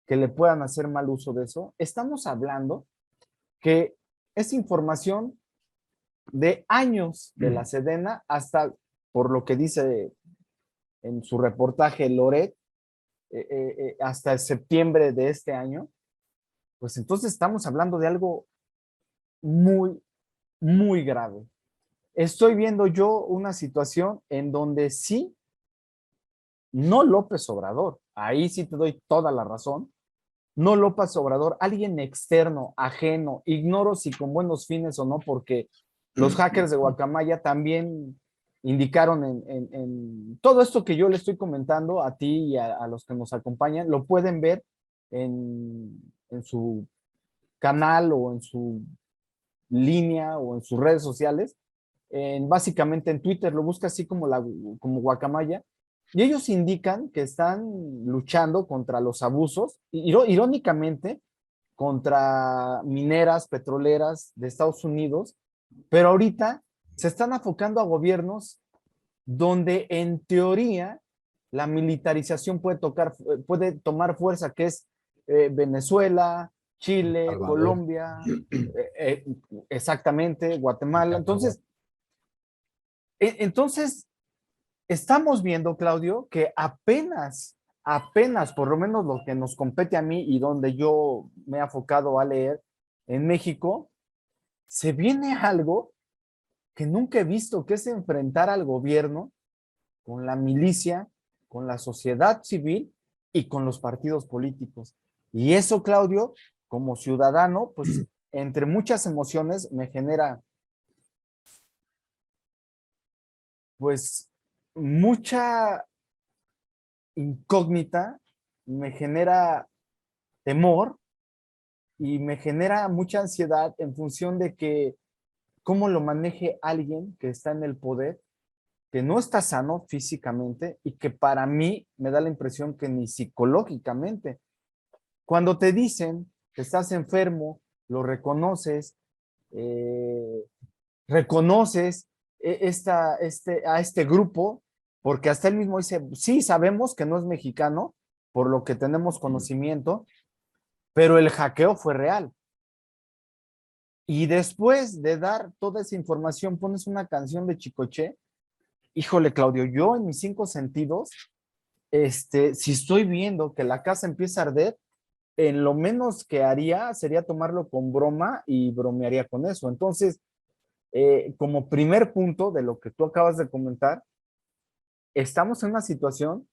que le puedan hacer mal uso de eso? Estamos hablando que es información de años de la Sedena hasta, por lo que dice en su reportaje Loret, hasta septiembre de este año, pues entonces estamos hablando de algo muy, muy grave. Estoy viendo yo una situación en donde sí, no López Obrador, ahí sí te doy toda la razón, no López Obrador, alguien externo, ajeno, ignoro si con buenos fines o no, porque los hackers de Guacamaya también indicaron en todo esto que yo le estoy comentando a ti y a los que nos acompañan, lo pueden ver en su canal o en su línea o en sus redes sociales, básicamente en Twitter, lo busca así como Guacamaya, y ellos indican que están luchando contra los abusos, irónicamente, contra mineras, petroleras de Estados Unidos, pero ahorita se están enfocando a gobiernos donde en teoría la militarización puede tomar fuerza, que es Venezuela, Chile, Salvador. Colombia, exactamente, Guatemala. Entonces, estamos viendo, Claudio, que apenas, por lo menos lo que nos compete a mí y donde yo me he enfocado a leer, en México, se viene algo que nunca he visto, que es enfrentar al gobierno con la milicia, con la sociedad civil y con los partidos políticos. Y eso, Claudio, como ciudadano, pues entre muchas emociones me genera, pues, mucha incógnita, me genera temor y me genera mucha ansiedad en función de que cómo lo maneje alguien que está en el poder, que no está sano físicamente y que para mí me da la impresión que ni psicológicamente. Cuando te dicen que estás enfermo, lo reconoces, reconoces a este grupo, porque hasta él mismo dice, sí, sabemos que no es mexicano, por lo que tenemos conocimiento, pero el hackeo fue real. Y después de dar toda esa información, pones una canción de Chicoche. Híjole, Claudio, yo en mis 5 sentidos, si estoy viendo que la casa empieza a arder, en lo menos que haría sería tomarlo con broma y bromearía con eso. Entonces, como primer punto de lo que tú acabas de comentar, estamos en una situación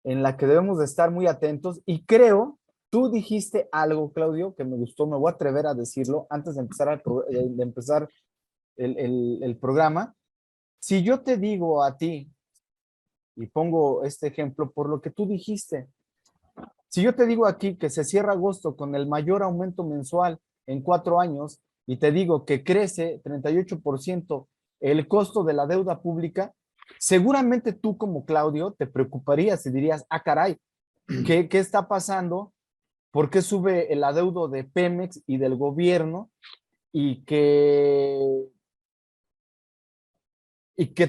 en la que debemos de estar muy atentos y creo, tú dijiste algo, Claudio, que me gustó, me voy a atrever a decirlo antes de empezar el programa. Si yo te digo a ti, y pongo este ejemplo por lo que tú dijiste, si yo te digo aquí que se cierra agosto con el mayor aumento mensual en 4 años y te digo que crece 38% el costo de la deuda pública, seguramente tú como Claudio te preocuparías y dirías, ah, caray, ¿qué está pasando? ¿Por qué sube el adeudo de Pemex y del gobierno? Y que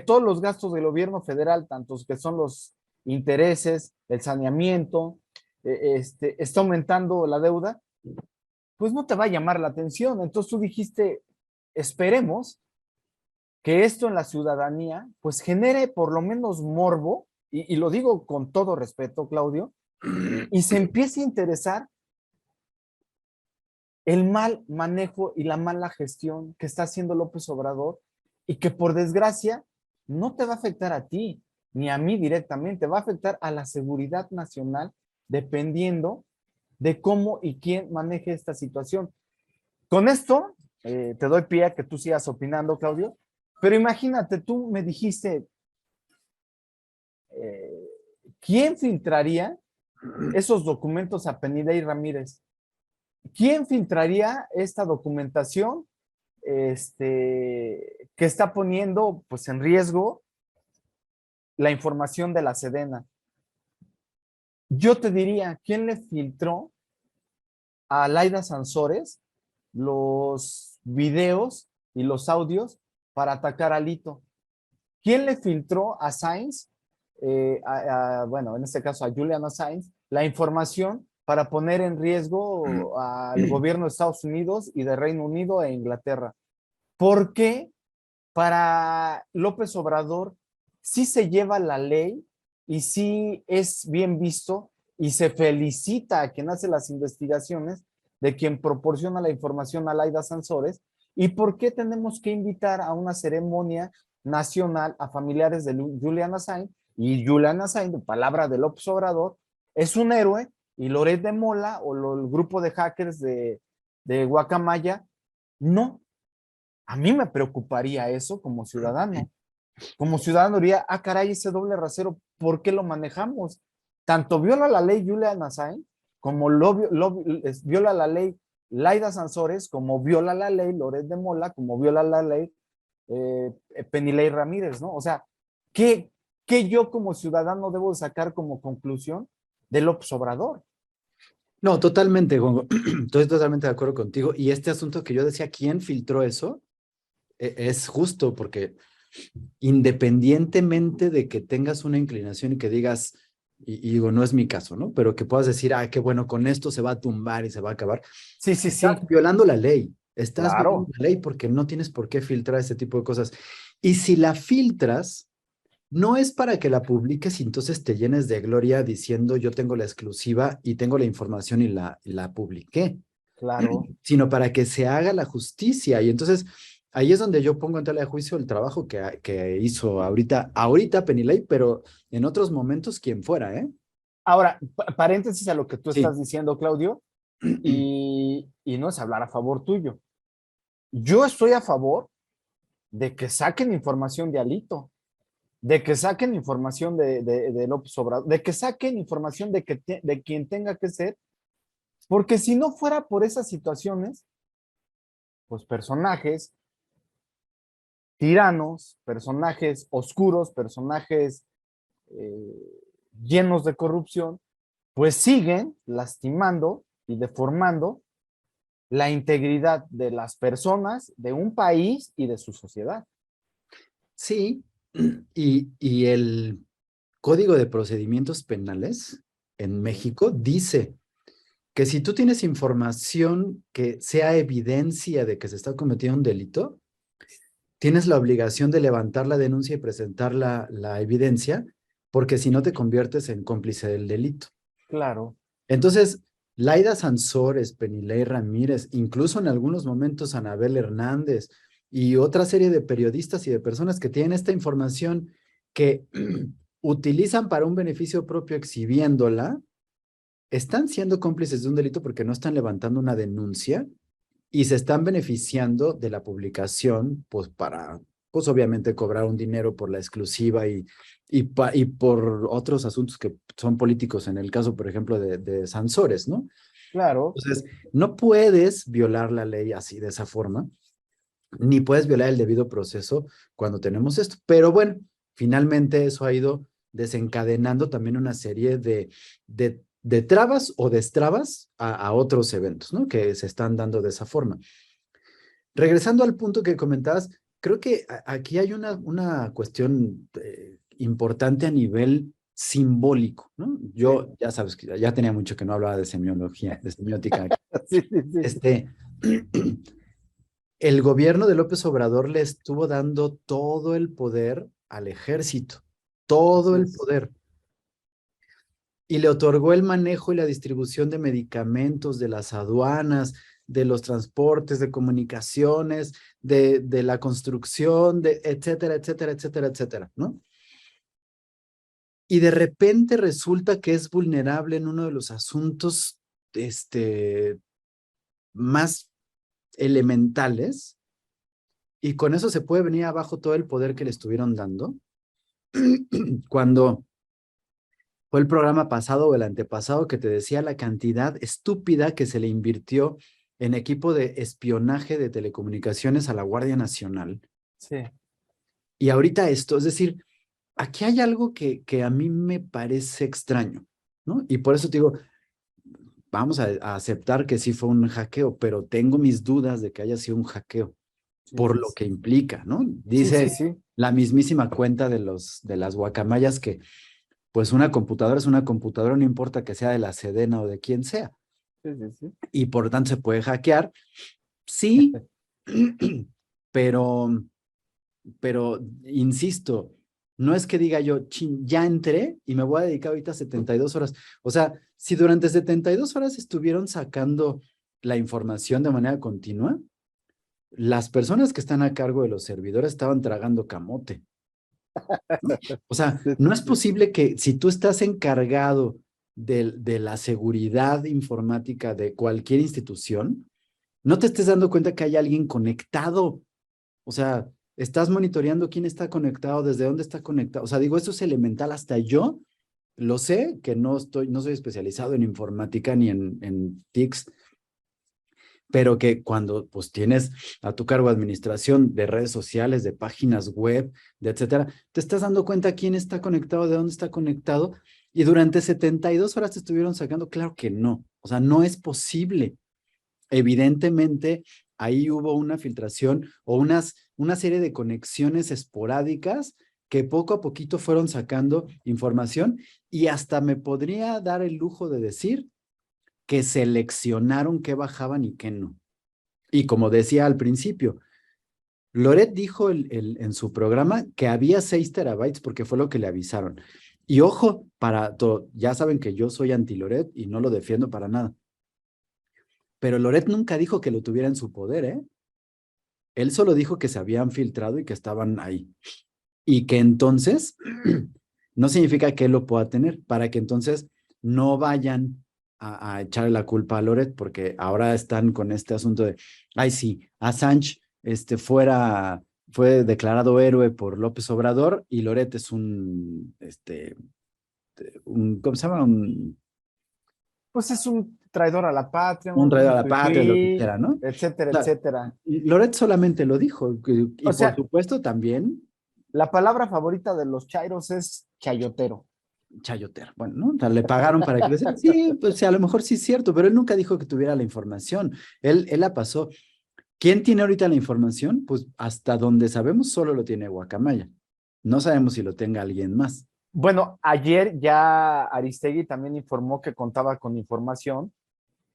todos los gastos del gobierno federal, tantos que son los intereses, el saneamiento, está aumentando la deuda, pues no te va a llamar la atención. Entonces tú dijiste, esperemos que esto en la ciudadanía pues genere por lo menos morbo, y lo digo con todo respeto, Claudio, y se empiece a interesar el mal manejo y la mala gestión que está haciendo López Obrador y que por desgracia no te va a afectar a ti ni a mí directamente, va a afectar a la seguridad nacional dependiendo de cómo y quién maneje esta situación. Con esto, te doy pie a que tú sigas opinando, Claudio, pero imagínate, tú me dijiste, ¿quién filtraría esos documentos a Penilei Ramírez? ¿Quién filtraría esta documentación que está poniendo pues, en riesgo la información de la Sedena? Yo te diría, ¿quién le filtró a Laida Sansores los videos y los audios para atacar a Alito? ¿Quién le filtró a Sainz, bueno, en este caso a Julian Assange, la información para poner en riesgo al gobierno de Estados Unidos y de Reino Unido e Inglaterra? ¿Por qué para López Obrador sí se lleva la ley y sí es bien visto y se felicita a quien hace las investigaciones de quien proporciona la información a Laida Sansores? ¿Y por qué tenemos que invitar a una ceremonia nacional a familiares de Julian Assange? Y Julian Assange, palabra de López Obrador, es un héroe, y Loret de Mola o el grupo de hackers de Guacamaya, no. A mí me preocuparía eso como ciudadano. Como ciudadano diría, ah, caray, ese doble rasero, ¿por qué lo manejamos? Tanto viola la ley Julian Assange, como viola la ley Laida Sansores, como viola la ley Loret de Mola, como viola la ley Penilei Ramírez, ¿no? O sea, ¿qué yo como ciudadano debo sacar como conclusión de López Obrador? No, totalmente, Juanjo. Estoy totalmente de acuerdo contigo. Y este asunto que yo decía, ¿quién filtró eso? Es justo porque independientemente de que tengas una inclinación y que digas, y digo, no es mi caso, ¿no? Pero que puedas decir, ah, qué bueno, con esto se va a tumbar y se va a acabar. Sí, sí, sí. Estás violando la ley. Estás Claro. violando la ley porque no tienes por qué filtrar este tipo de cosas. Y si la filtras, no es para que la publiques y entonces te llenes de gloria diciendo yo tengo la exclusiva y tengo la información y la publiqué. Claro. Sino para que se haga la justicia. Y entonces ahí es donde yo pongo en tela de juicio el trabajo que hizo ahorita Penilei, pero en otros momentos quien fuera, ¿eh? Ahora, paréntesis a lo que tú Sí. estás diciendo, Claudio, y no es hablar a favor tuyo. Yo estoy a favor de que saquen información de Alito, de que saquen información de López Obrador, de que saquen información de quien tenga que ser, porque si no fuera por esas situaciones, pues personajes tiranos, personajes oscuros, personajes llenos de corrupción, pues siguen lastimando y deformando la integridad de las personas, de un país y de su sociedad. Sí, y el Código de Procedimientos Penales en México dice que si tú tienes información que sea evidencia de que se está cometiendo un delito, tienes la obligación de levantar la denuncia y presentar la evidencia, porque si no te conviertes en cómplice del delito. Claro. Entonces, Laida Sansores, Penilei Ramírez, incluso en algunos momentos Anabel Hernández y otra serie de periodistas y de personas que tienen esta información que utilizan para un beneficio propio exhibiéndola, están siendo cómplices de un delito porque no están levantando una denuncia y se están beneficiando de la publicación, pues para, pues obviamente cobrar un dinero por la exclusiva y por otros asuntos que son políticos, en el caso, por ejemplo, de Sansores, ¿no? Claro. Entonces, no puedes violar la ley así, de esa forma, ni puedes violar el debido proceso cuando tenemos esto. Pero bueno, finalmente eso ha ido desencadenando también una serie de trabas o destrabas a otros eventos, ¿no? Que se están dando de esa forma. Regresando al punto que comentabas, creo que aquí hay una cuestión importante a nivel simbólico, ¿no? Yo, ya sabes, que ya tenía mucho que no hablaba de semiología, de semiótica. Sí, sí, sí. El gobierno de López Obrador le estuvo dando todo el poder al ejército, todo el poder. Y le otorgó el manejo y la distribución de medicamentos, de las aduanas, de los transportes, de comunicaciones, de la construcción, de etcétera, etcétera, etcétera, etcétera, ¿no? Y de repente resulta que es vulnerable en uno de los asuntos más elementales, y con eso se puede venir abajo todo el poder que le estuvieron dando. Cuando fue el programa pasado o el antepasado que te decía la cantidad estúpida que se le invirtió en equipo de espionaje de telecomunicaciones a la Guardia Nacional. Sí. Y ahorita esto, es decir, aquí hay algo que a mí me parece extraño, ¿no? Y por eso te digo, vamos a aceptar que sí fue un hackeo, pero tengo mis dudas de que haya sido un hackeo por lo que implica, ¿no? Dice Sí. la mismísima cuenta de las guacamayas que pues una computadora es una computadora, no importa que sea de la Sedena o de quien sea. Sí. Y por lo tanto se puede hackear. Sí, pero insisto, no es que diga yo, chin, ya entré y me voy a dedicar ahorita 72 horas. O sea, si durante 72 horas estuvieron sacando la información de manera continua, las personas que están a cargo de los servidores estaban tragando camote, ¿no? O sea, no es posible que si tú estás encargado de la seguridad informática de cualquier institución, no te estés dando cuenta que hay alguien conectado. O sea, estás monitoreando quién está conectado, desde dónde está conectado. O sea, digo, esto es elemental. Hasta yo lo sé, que no soy especializado en informática ni en TICs, pero que cuando pues tienes a tu cargo administración de redes sociales, de páginas web, de etcétera, te estás dando cuenta quién está conectado, de dónde está conectado, y durante 72 horas te estuvieron sacando. Claro que no, o sea, no es posible. Evidentemente, ahí hubo una filtración o una serie de conexiones esporádicas que poco a poquito fueron sacando información, y hasta me podría dar el lujo de decir que seleccionaron qué bajaban y qué no. Y como decía al principio, Loret dijo en su programa que había 6 terabytes porque fue lo que le avisaron. Y ojo, ya saben que yo soy anti-Loret y no lo defiendo para nada. Pero Loret nunca dijo que lo tuviera en su poder, ¿eh? Él solo dijo que se habían filtrado y que estaban ahí. Y que entonces no significa que él lo pueda tener, para que entonces no vayan a echarle la culpa a Loret, porque ahora están con este asunto de, ay sí, Assange fue declarado héroe por López Obrador y Loret es ¿cómo se llama? Pues es un traidor a la patria, Un traidor a la fifí, patria, lo que quiera, ¿no? etcétera, O sea, etcétera. Loret solamente lo dijo, y O por sea, supuesto también la palabra favorita de los chairos es chayotero. chayotero. Bueno, ¿no? O sea, le pagaron para que lo hiciera. Sí, pues a lo mejor sí es cierto, pero él nunca dijo que tuviera la información. Él la pasó. ¿Quién tiene ahorita la información? Pues hasta donde sabemos solo lo tiene Guacamaya. No sabemos si lo tenga alguien más. Bueno, ayer ya Aristegui también informó que contaba con información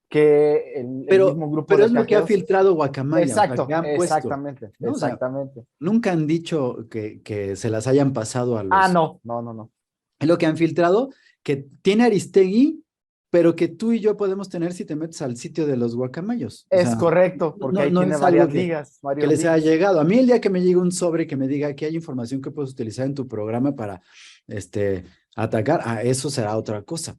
que el mismo grupo Pero de es lo que ha cajeros. filtrado Guacamaya, o sea, Exacto, que han puesto, exactamente, ¿no? O sea, exactamente. nunca han dicho que se las hayan pasado a Ah, los... no. Es lo que han filtrado, que tiene Aristegui, pero que tú y yo podemos tener si te metes al sitio de los guacamayos. O Es sea, correcto, porque ahí no tiene es algo varias que ligas, que varios les haya links. llegado. A mí el día que me llegue un sobre que me diga que hay información que puedes utilizar en tu programa para atacar, eso será otra cosa.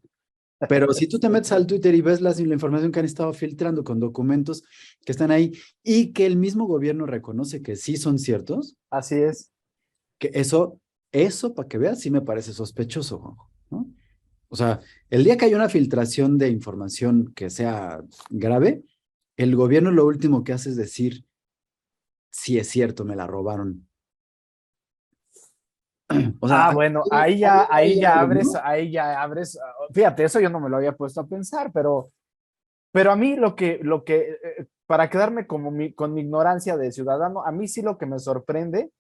Pero si tú te metes al Twitter y ves la información que han estado filtrando con documentos que están ahí y que el mismo gobierno reconoce que sí son ciertos, Así es. que eso para que veas, sí me parece sospechoso, Juanjo, ¿no? O sea, el día que hay una filtración de información que sea grave, el gobierno lo último que hace es decir, sí es cierto, me la robaron. O sea, Bueno, hay algo, ¿no? ahí ya abres, fíjate, eso yo no me lo había puesto a pensar, pero a mí para quedarme con mi ignorancia de ciudadano, a mí sí lo que me sorprende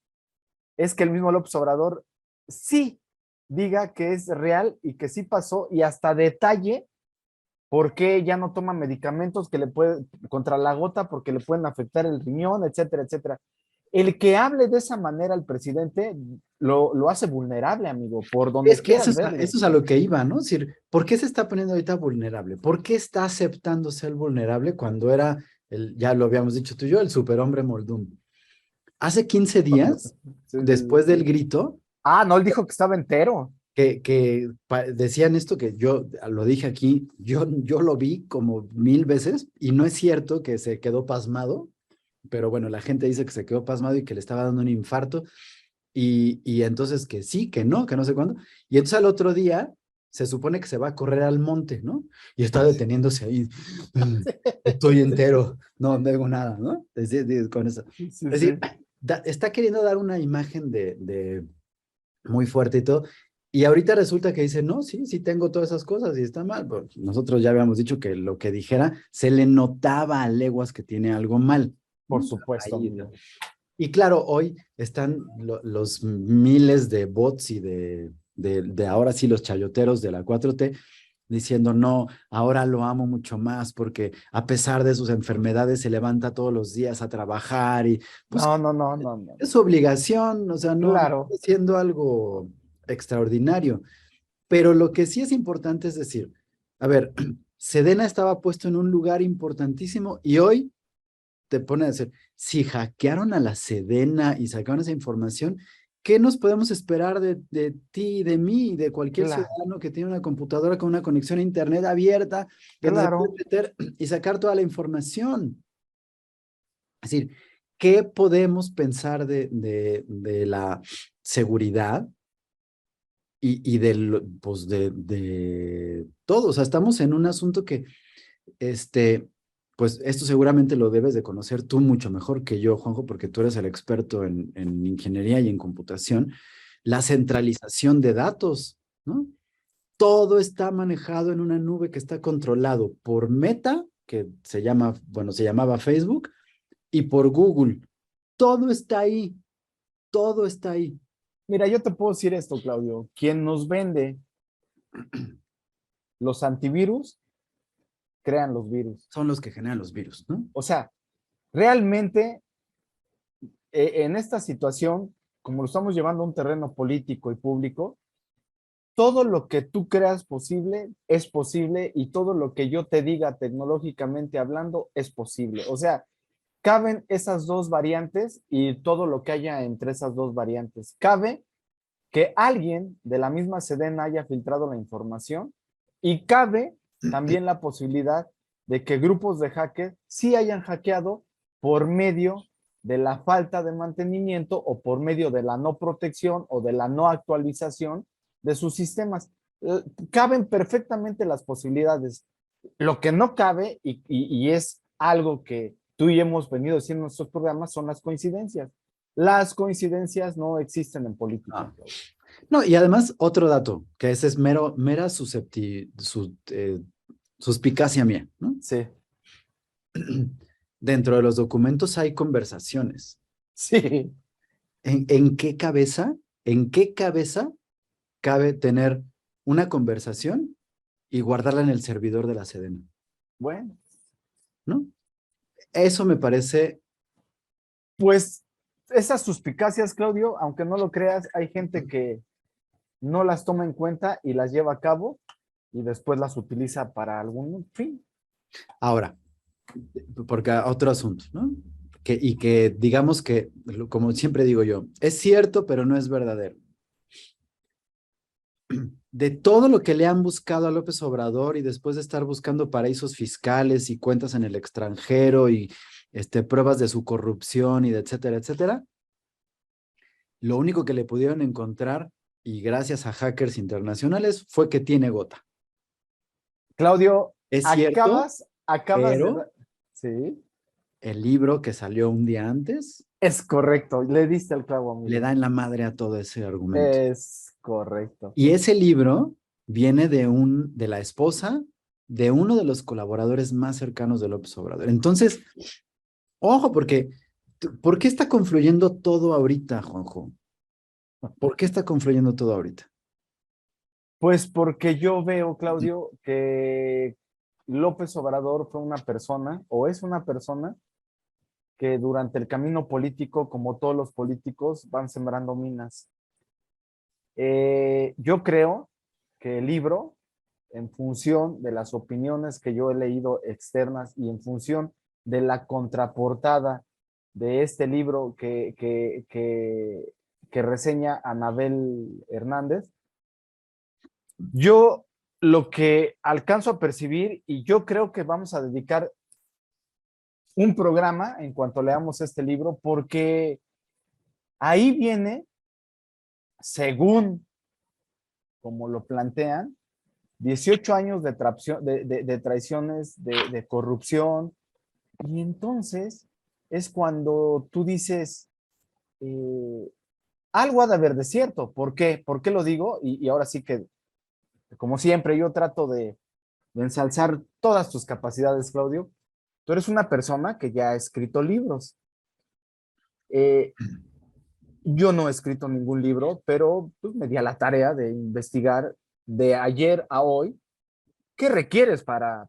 es que el mismo López Obrador sí diga que es real y que sí pasó y hasta detalle por qué ya no toma medicamentos que le puede contra la gota porque le pueden afectar el riñón, etcétera, etcétera. El que hable de esa manera al presidente lo hace vulnerable, amigo, por donde Es que quieras verle. eso es a lo que iba, ¿no? Es decir, ¿por qué se está poniendo ahorita vulnerable? ¿Por qué está aceptando ser vulnerable cuando era, ya lo habíamos dicho tú y yo, el superhombre Moldún? Hace 15 días, Sí, sí, sí. después del grito, No, él dijo que estaba entero. decían esto que yo lo dije aquí, yo lo vi como 1000 veces y no es cierto que se quedó pasmado, pero bueno, la gente dice que se quedó pasmado y que le estaba dando un infarto y entonces que sí, que no sé cuándo. Y entonces al otro día se supone que se va a correr al monte, ¿no? Y está deteniéndose ahí. Estoy entero, no tengo nada, ¿no? Con eso. Sí, Es decir, sí. está queriendo dar una imagen muy fuerte y todo. Y ahorita resulta que dice, no, sí, sí tengo todas esas cosas y está mal. Pues nosotros ya habíamos dicho que lo que dijera se le notaba a leguas que tiene algo mal, Por ¿no? supuesto, Ahí, amigo. y claro, hoy están los miles de bots y de ahora sí los chayoteros de la 4T diciendo, no, ahora lo amo mucho más porque a pesar de sus enfermedades se levanta todos los días a trabajar y pues No, no, no, no, no. es su obligación, o sea, no Claro, está haciendo algo extraordinario. Pero lo que sí es importante es decir, a ver, Sedena estaba puesto en un lugar importantísimo y hoy te pone a decir, si hackearon a la Sedena y sacaron esa información, ¿qué nos podemos esperar de ti, de mí, de cualquier claro, ciudadano que tiene una computadora con una conexión a internet abierta, donde se puede claro. meter y sacar toda la información? Es decir, ¿qué podemos pensar de la seguridad y pues de todo? O sea, estamos en un asunto que pues esto seguramente lo debes de conocer tú mucho mejor que yo, Juanjo, porque tú eres el experto en ingeniería y en computación, la centralización de datos, ¿no? Todo está manejado en una nube que está controlado por Meta, que se llama, bueno, se llamaba Facebook, y por Google. Todo está ahí, todo está ahí. Mira, yo te puedo decir esto, Claudio. Quien nos vende los antivirus, crean los virus. Son los que generan los virus, ¿no? O sea, realmente en esta situación, como lo estamos llevando a un terreno político y público, todo lo que tú creas posible es posible y todo lo que yo te diga tecnológicamente hablando es posible. O sea, caben esas dos variantes y todo lo que haya entre esas dos variantes. Cabe que alguien de la misma Sedena haya filtrado la información y cabe también la posibilidad de que grupos de hackers sí hayan hackeado por medio de la falta de mantenimiento o por medio de la no protección o de la no actualización de sus sistemas. Caben perfectamente las posibilidades. Lo que no cabe y es algo que tú y hemos venido diciendo en nuestros programas son las coincidencias. Las coincidencias no existen en política. Ah. No, y además otro dato, que ese es mera suspicacia mía, ¿no? Sí, Dentro de los documentos hay conversaciones. sí. En qué cabeza cabe tener una conversación y guardarla en el servidor de la Sedena? Bueno, ¿No? Eso me parece, pues esas suspicacias, Claudio, aunque no lo creas, hay gente que no las toma en cuenta y las lleva a cabo y después las utiliza para algún fin. ahora, porque otro asunto, ¿no? Y que digamos que, como siempre digo yo, es cierto, pero no es verdadero. De todo lo que le han buscado a López Obrador y después de estar buscando paraísos fiscales y cuentas en el extranjero y pruebas de su corrupción y de etcétera, etcétera, lo único que le pudieron encontrar y gracias a hackers internacionales fue que tiene gota. Claudio, Es cierto, acabas de... pero Sí, el libro que salió un día antes es correcto, le diste el clavo, amigo. le da en la madre a todo ese argumento. Es correcto. Y ese libro viene de la esposa de uno de los colaboradores más cercanos de López Obrador. Entonces, ojo, porque ¿por qué está confluyendo todo ahorita, Juanjo? ¿Por qué está confluyendo todo ahorita? Pues porque yo veo, Claudio, que López Obrador fue una persona, o es una persona, que durante el camino político, como todos los políticos, van sembrando minas. Yo creo que el libro, en función de las opiniones que yo he leído externas y en función de la contraportada de este libro que reseña Anabel Hernández, yo lo que alcanzo a percibir, y yo creo que vamos a dedicar un programa en cuanto leamos este libro, porque ahí viene, según como lo plantean, 18 años de traiciones, de corrupción, y entonces es cuando tú dices, algo ha de haber de cierto. ¿Por qué? ¿Por qué lo digo? Y ahora sí que, como siempre, yo trato de ensalzar todas tus capacidades, Claudio. Tú eres una persona que ya ha escrito libros. Yo no he escrito ningún libro, pero pues, me di a la tarea de investigar de ayer a hoy qué requieres para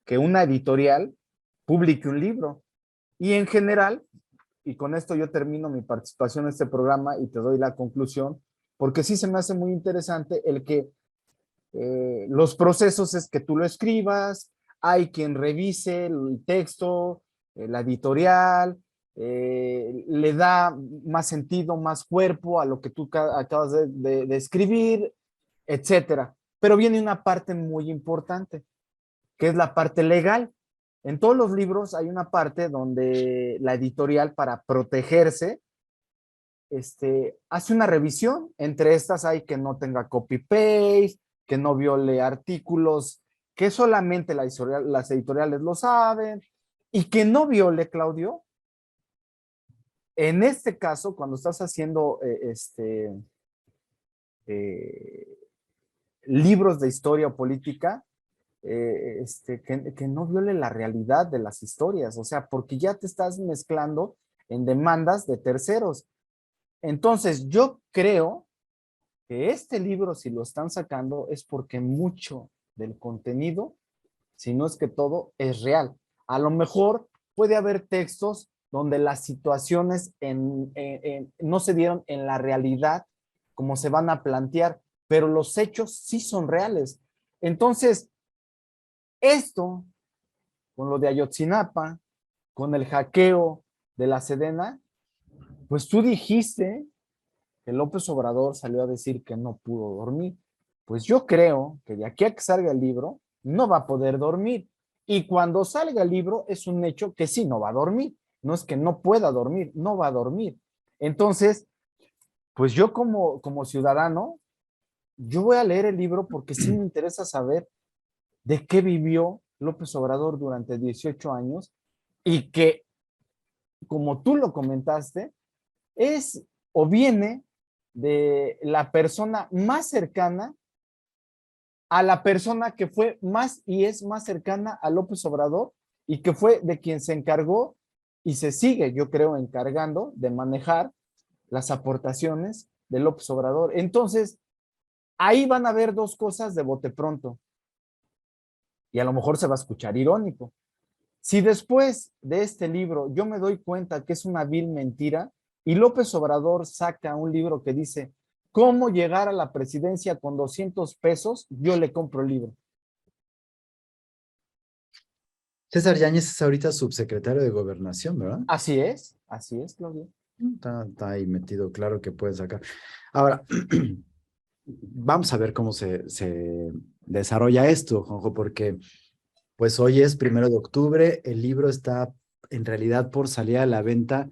que una editorial publique un libro. Y en general, y con esto yo termino mi participación en este programa y te doy la conclusión, porque sí se me hace muy interesante el que los procesos es que tú lo escribas, hay quien revise el texto, la editorial, le da más sentido, más cuerpo a lo que tú acabas de escribir, etcétera. Pero viene una parte muy importante, que es la parte legal. En todos los libros hay una parte donde la editorial, para protegerse, hace una revisión. Entre estas hay que no tenga copy-paste, que no viole artículos, que solamente las editoriales lo saben, y que no viole, Claudio, en este caso, cuando estás haciendo libros de historia o política, que no viole la realidad de las historias, o sea, porque ya te estás mezclando en demandas de terceros. Entonces, yo creo que este libro, si lo están sacando, es porque mucho del contenido, si no es que todo, es real. A lo mejor puede haber textos donde las situaciones no se dieron en la realidad como se van a plantear, pero los hechos sí son reales. Entonces, esto, con lo de Ayotzinapa, con el hackeo de la Sedena, pues tú dijiste que López Obrador salió a decir que no pudo dormir. Pues yo creo que de aquí a que salga el libro, no va a poder dormir. Y cuando salga el libro, es un hecho que sí no va a dormir. No es que no pueda dormir, no va a dormir. Entonces, pues yo como ciudadano, yo voy a leer el libro porque sí me interesa saber de qué vivió López Obrador durante 18 años y que, como tú lo comentaste, es o viene de la persona más cercana a la persona que fue más y es más cercana a López Obrador y que fue de quien se encargó y se sigue, yo creo, encargando de manejar las aportaciones de López Obrador. Entonces, ahí van a ver dos cosas de bote pronto. Y a lo mejor se va a escuchar irónico. Si después de este libro yo me doy cuenta que es una vil mentira y López Obrador saca un libro que dice cómo llegar a la presidencia con 200 pesos, yo le compro el libro. César Yáñez es ahorita subsecretario de Gobernación, ¿verdad? Así es, Claudio. Está ahí metido, claro que puede sacar. Ahora, vamos a ver cómo se desarrolla esto, Juanjo, porque pues hoy es 1 de octubre, el libro está en realidad por salir a la venta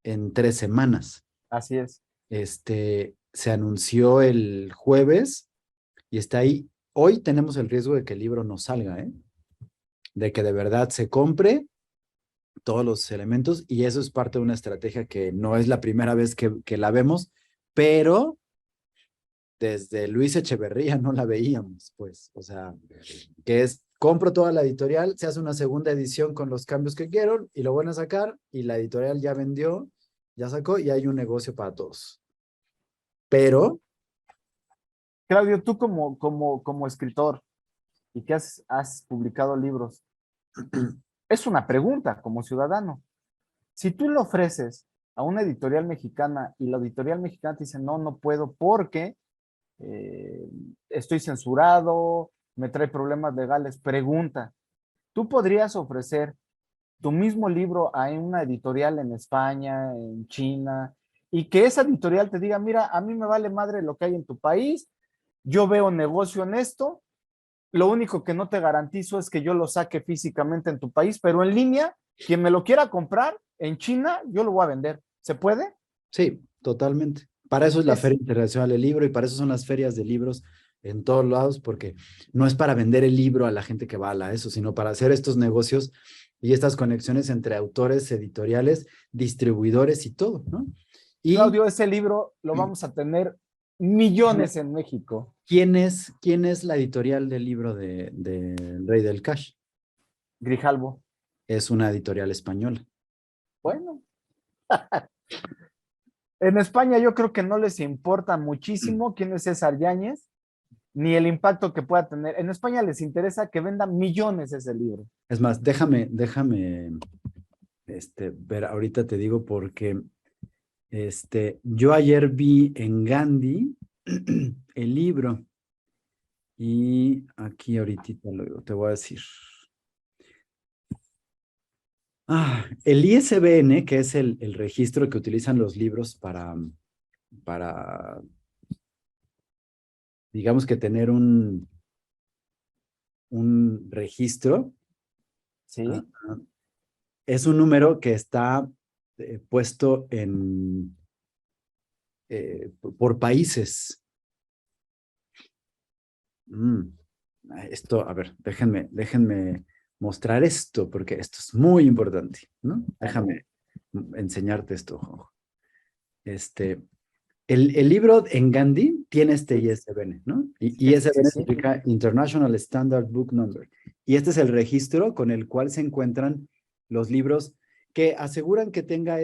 en 3 semanas. Así es. se anunció el jueves y está ahí. Hoy tenemos el riesgo de que el libro no salga, ¿eh? De que de verdad se compre todos los elementos, y eso es parte de una estrategia que no es la primera vez que la vemos, pero desde Luis Echeverría no la veíamos, pues, o sea, que es, compro toda la editorial, se hace una segunda edición con los cambios que quiero y lo van a sacar, y la editorial ya vendió, ya sacó, y hay un negocio para todos. Pero, Claudio, tú como escritor y que has publicado libros, es una pregunta como ciudadano. Si tú le ofreces a una editorial mexicana y la editorial mexicana te dice, no, no puedo porque estoy censurado, me trae problemas legales, pregunta, ¿tú podrías ofrecer tu mismo libro a una editorial en España, en China, y que esa editorial te diga, mira, a mí me vale madre lo que hay en tu país, yo veo negocio en esto, lo único que no te garantizo es que yo lo saque físicamente en tu país, pero en línea, quien me lo quiera comprar en China, yo lo voy a vender. ¿Se puede? sí, totalmente. Para eso es la Feria Internacional del Libro y para eso son las ferias de libros en todos lados, porque no es para vender el libro a la gente que va a eso, sino para hacer estos negocios y estas conexiones entre autores, editoriales, distribuidores y todo, ¿no? Y Claudio, ese libro lo vamos a tener millones en México. ¿quién es la editorial del libro de Rey del Cash? Grijalbo. Es una editorial española. Bueno, en España yo creo que no les importa muchísimo quién es César Yáñez, ni el impacto que pueda tener. En España les interesa que venda millones ese libro. Es más, déjame ver, ahorita te digo porque yo ayer vi en Gandhi el libro y aquí ahorita te voy a decir. El ISBN, que es el registro que utilizan los libros para, digamos que tener un registro, Sí. es un número que está puesto por países. Esto, a ver, déjenme mostrar esto, porque esto es muy importante, ¿no? Déjame enseñarte esto, Juanjo. El libro en Gandhi tiene este ISBN, ¿no? Y ISBN significa International Standard Book Number. Y este es el registro con el cual se encuentran los libros que aseguran que tenga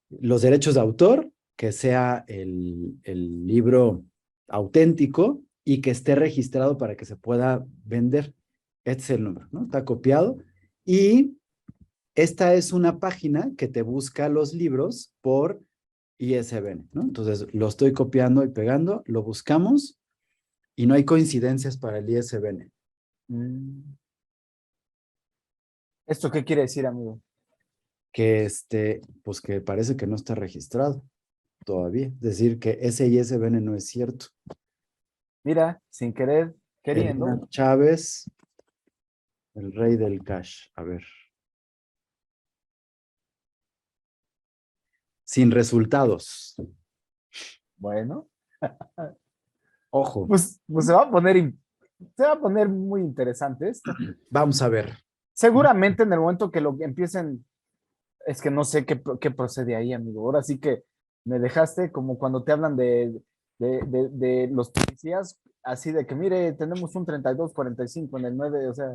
los derechos de autor, que sea el libro auténtico y que esté registrado para que se pueda vender. Este es el número, ¿no? Está copiado. Y esta es una página que te busca los libros por ISBN, ¿no? Entonces, lo estoy copiando y pegando, lo buscamos y no hay coincidencias para el ISBN. ¿Esto qué quiere decir, amigo? Que pues que parece que no está registrado todavía. Es decir, que ese ISBN no es cierto. Mira, sin querer, queriendo. Elena Chávez, el rey del cash. A ver. Sin resultados. Bueno, Ojo. pues se va a poner muy interesante esto. Vamos a ver. Seguramente en el momento que lo empiecen, es que no sé qué procede ahí, amigo. Ahora sí que me dejaste como cuando te hablan de los policías, así de que, mire, tenemos un 3245 en el 9, o sea,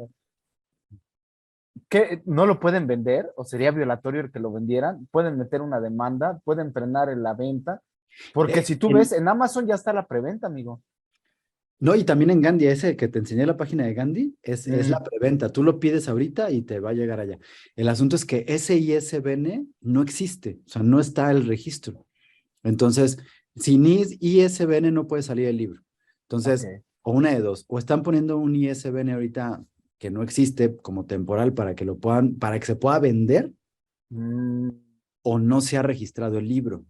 ¿qué? ¿No lo pueden vender? ¿O sería violatorio el que lo vendieran? ¿Pueden meter una demanda? ¿Pueden frenar en la venta? Porque si tú ves, en Amazon ya está la preventa, amigo. No, y también en Gandhi, ese que te enseñé la página de Gandhi, es la preventa. Tú lo pides ahorita y te va a llegar allá. El asunto es que ese ISBN no existe, o sea, no está el registro. Entonces, sin ISBN no puede salir el libro. Entonces, o una de dos, o están poniendo un ISBN ahorita que no existe como temporal para que para que se pueda vender, o no se ha registrado el libro.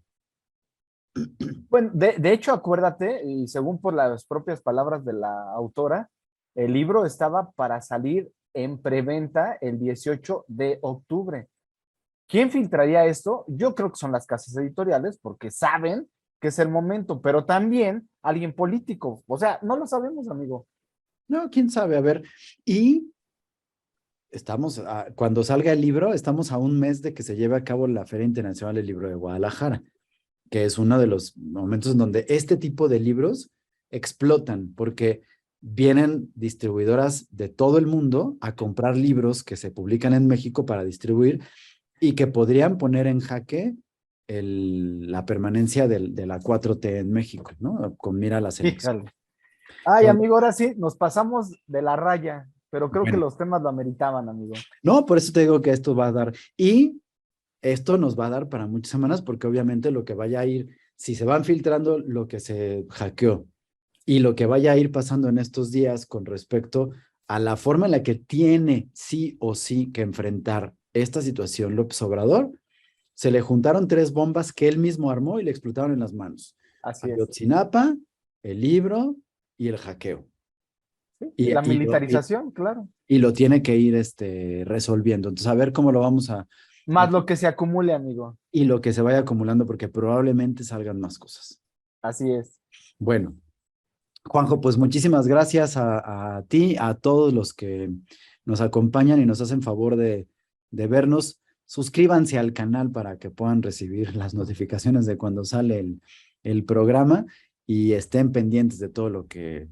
Bueno, de hecho, acuérdate, y según por las propias palabras de la autora, el libro estaba para salir en preventa el 18 de octubre. ¿Quién filtraría esto? Yo creo que son las casas editoriales porque saben que es el momento, pero también alguien político. O sea, no lo sabemos, amigo. No, quién sabe, a ver. Y cuando salga el libro, estamos a un mes de que se lleve a cabo la Feria Internacional del Libro de Guadalajara, que es uno de los momentos en donde este tipo de libros explotan, porque vienen distribuidoras de todo el mundo a comprar libros que se publican en México para distribuir y que podrían poner en jaque la permanencia de la 4T en México, ¿no? Con mira a las elecciones. Fíjale. Ay, Entonces, amigo, ahora sí, nos pasamos de la raya, pero creo que bueno, los temas lo ameritaban, amigo. no, por eso te digo que esto va a dar, y esto nos va a dar para muchas semanas, porque obviamente lo que vaya a ir, si se van filtrando lo que se hackeó y lo que vaya a ir pasando en estos días con respecto a la forma en la que tiene sí o sí que enfrentar esta situación López Obrador, se le juntaron 3 bombas que él mismo armó y le explotaron en las manos. Así es. Ayotzinapa, el libro y el hackeo. Sí, Y, y la y lo, y- militarización, claro. y lo tiene que ir resolviendo. Entonces, a ver cómo lo vamos Más lo que se acumule, amigo. y lo que se vaya acumulando, porque probablemente salgan más cosas. Así es. Bueno, Juanjo, pues muchísimas gracias a ti, a todos los que nos acompañan y nos hacen favor de vernos. Suscríbanse al canal para que puedan recibir las notificaciones de cuando sale el programa y estén pendientes de todo lo que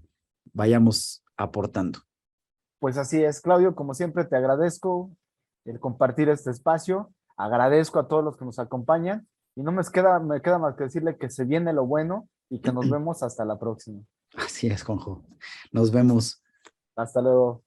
vayamos aportando. Pues así es, Claudio, como siempre te agradezco el compartir este espacio, agradezco a todos los que nos acompañan y no me queda más que decirle que se viene lo bueno y que nos vemos hasta la próxima. Así es, Juanjo. Nos vemos. Hasta luego.